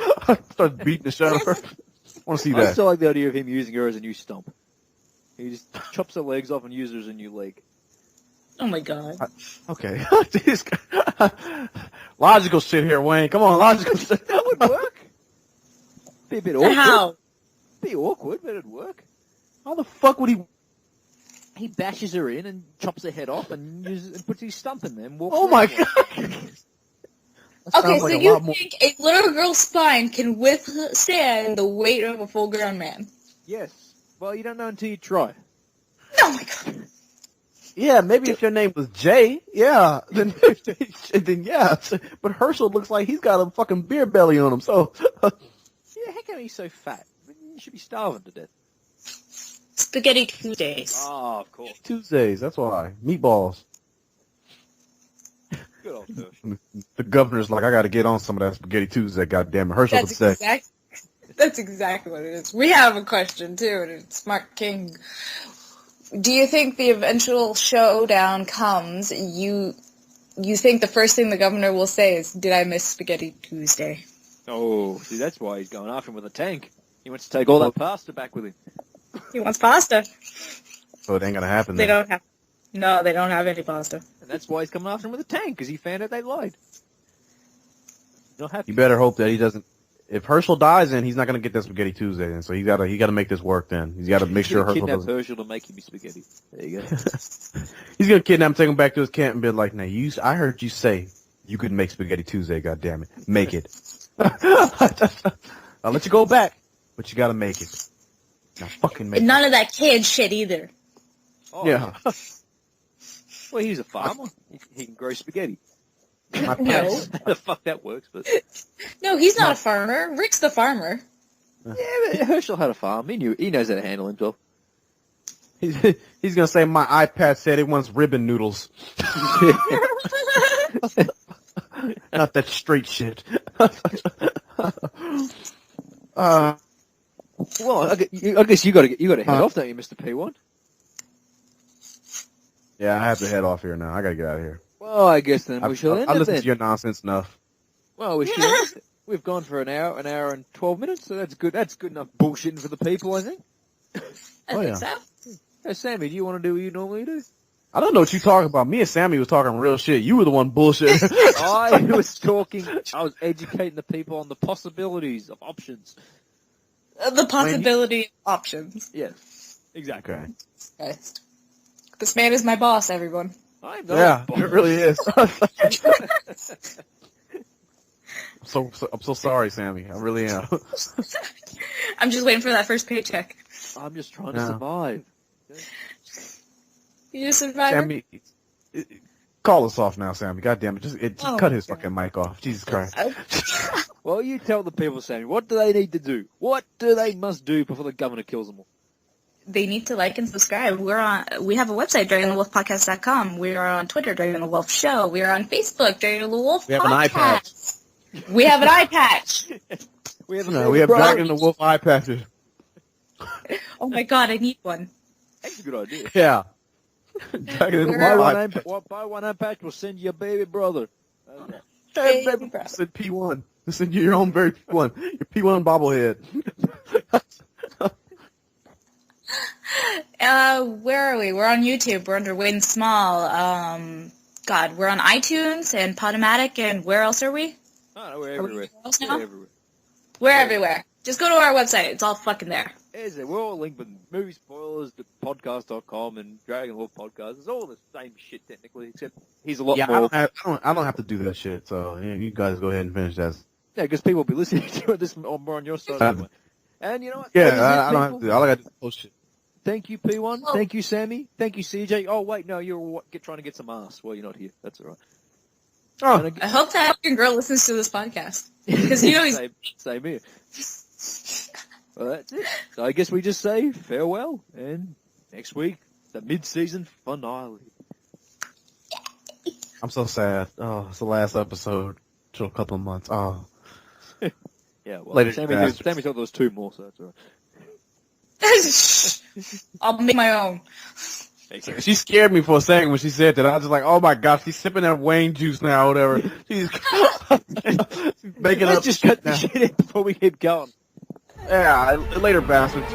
Starts beating the shit out of her. I want to see I that. still like the idea of him using her as a new stump. He just chops her legs off and uses her as a new leg. Oh my god. Okay. Logical shit here, Wayne. Come on, logical shit. That would work. Be a bit awkward. How? Be awkward, but it'd work. How the fuck would he? He bashes her in and chops her head off and puts his stump in there and walks Oh my around. god. Okay, so you think a little girl's spine can withstand the weight of a full-grown man? Yes. Well, you don't know until you try. Oh my god. Yeah, maybe if your name was Jay, yeah, then yeah. But Herschel looks like he's got a fucking beer belly on him, so. Yeah, how come he's so fat? You should be starving to death. Spaghetti Tuesdays. Oh, of course. Tuesdays, that's why. Meatballs. Good old Herschel. The governor's like, I gotta get on some of that Spaghetti Tuesday, goddamn it. Herschel would say. That's exactly what it is. We have a question, too, and it's Mark King. Do you think the eventual showdown comes, you think the first thing the governor will say is, did I miss Spaghetti Tuesday? Oh, see, that's why he's going after him with a tank. He wants to take all that pasta back with him. He wants pasta. So it ain't gonna happen They then. don't have... No, they don't have any pasta. And that's why he's coming after him with a tank, because he found out they lied. Not happy. You better hope that he doesn't. If Herschel dies, then he's not gonna get that Spaghetti Tuesday. Then, so he gotta make this work. Then he's gotta make sure Herschel kidnap doesn't. Herschel to make him be spaghetti. There you go. He's gonna kidnap him, take him back to his camp, and be like, "Now, I heard you say you could make Spaghetti Tuesday. God damn it, make it. I'll let you go back, but you gotta make it. Now, fucking make And it." none of that kid shit either. Oh, Yeah. Well, he's a farmer. He can grow spaghetti. My No. pets. How the fuck that works, but No, he's not a farmer. Rick's the farmer. yeah, but Herschel had a farm. He knows how to handle himself. He's gonna say my iPad said it wants ribbon noodles, not that straight shit. Well, I guess you got to head off, don't you, Mr. P1? Yeah, I have to head off here now. I gotta get out of here. Well, I guess then we shall end I it listened then. to your nonsense enough. Well, we should. We've gone for an hour and 12 minutes, so that's good. That's good enough bullshitting for the people, I think. I Oh, think yeah. so. Hey, Sammy, do you want to do what you normally do? I don't know what you talking about. Me and Sammy was talking real shit. You were the one bullshit. I was educating the people on the possibilities of options. The possibility options. Yes, exactly. Okay. Okay. This man is my boss, everyone. I'm not Yeah, a boss. it really is. I'm so sorry, Sammy. I really am. I'm just waiting for that first paycheck. I'm just trying to Yeah. survive. You just survivor? Sammy, call us off now, Sammy. God damn it. Just Oh, cut his God. fucking mic off. Jesus Christ. Well, you tell the people, Sammy, what do they need to do? What do they must do before the governor kills them all? They need to like and subscribe. We have a website, DragonTheWolfPodcast.com. We are on Twitter, Dragon the Wolf Show. We are on Facebook, Dragon the Wolf We have an eye patch. Podcast. We have an eye patch. We have, No, we have Dragon the Wolf eye patches. Oh my god, I need one. That's a good idea. Yeah. Dragon the We're- Wolf Buy one iPad, we'll send you a baby brother. Okay. Hey, Baby baby, brother. listen, P1. Listen, you're your own very P1. Your P1 bobblehead. Where are we? We're on YouTube. We're under Wayne Small. God, we're on iTunes and Podomatic, and where else are we? Oh, no, we're Are we everywhere. anywhere else We're now? everywhere. We're everywhere. Just go to our website. It's all fucking there. Is it? We're all linked with movie spoilers, podcast.com, and Dragon Wolf Podcast. It's all the same shit technically, except he's a lot Yeah, more. I don't have to do that shit. So yeah, you guys go ahead and finish that. Yeah, because people will be listening to this more on your side. Anyway. And you know what? Yeah, That is it, I don't have people. to do. All I got to do is post shit. Thank you, P1. Well- Thank you, Sammy. Thank you, CJ. Oh, wait, no, you're trying to get some ass. Well, you're not here. That's all right. Oh, I hope that fucking girl listens to this podcast. Because you know he's... Same here. Well, that's it. So I guess we just say farewell, and next week, the mid-season finale. I'm so sad. Oh, it's the last episode to a couple of months. Oh. Yeah, well, Later, Sammy bastards. thought there was 2 more, so that's all right. I'll make my own. She scared me for a second when she said that. I was just like, oh my gosh, she's sipping that Wayne juice now, or whatever. She's making Let's up just cut the now. shit out before we keep going. Yeah, later, bastards.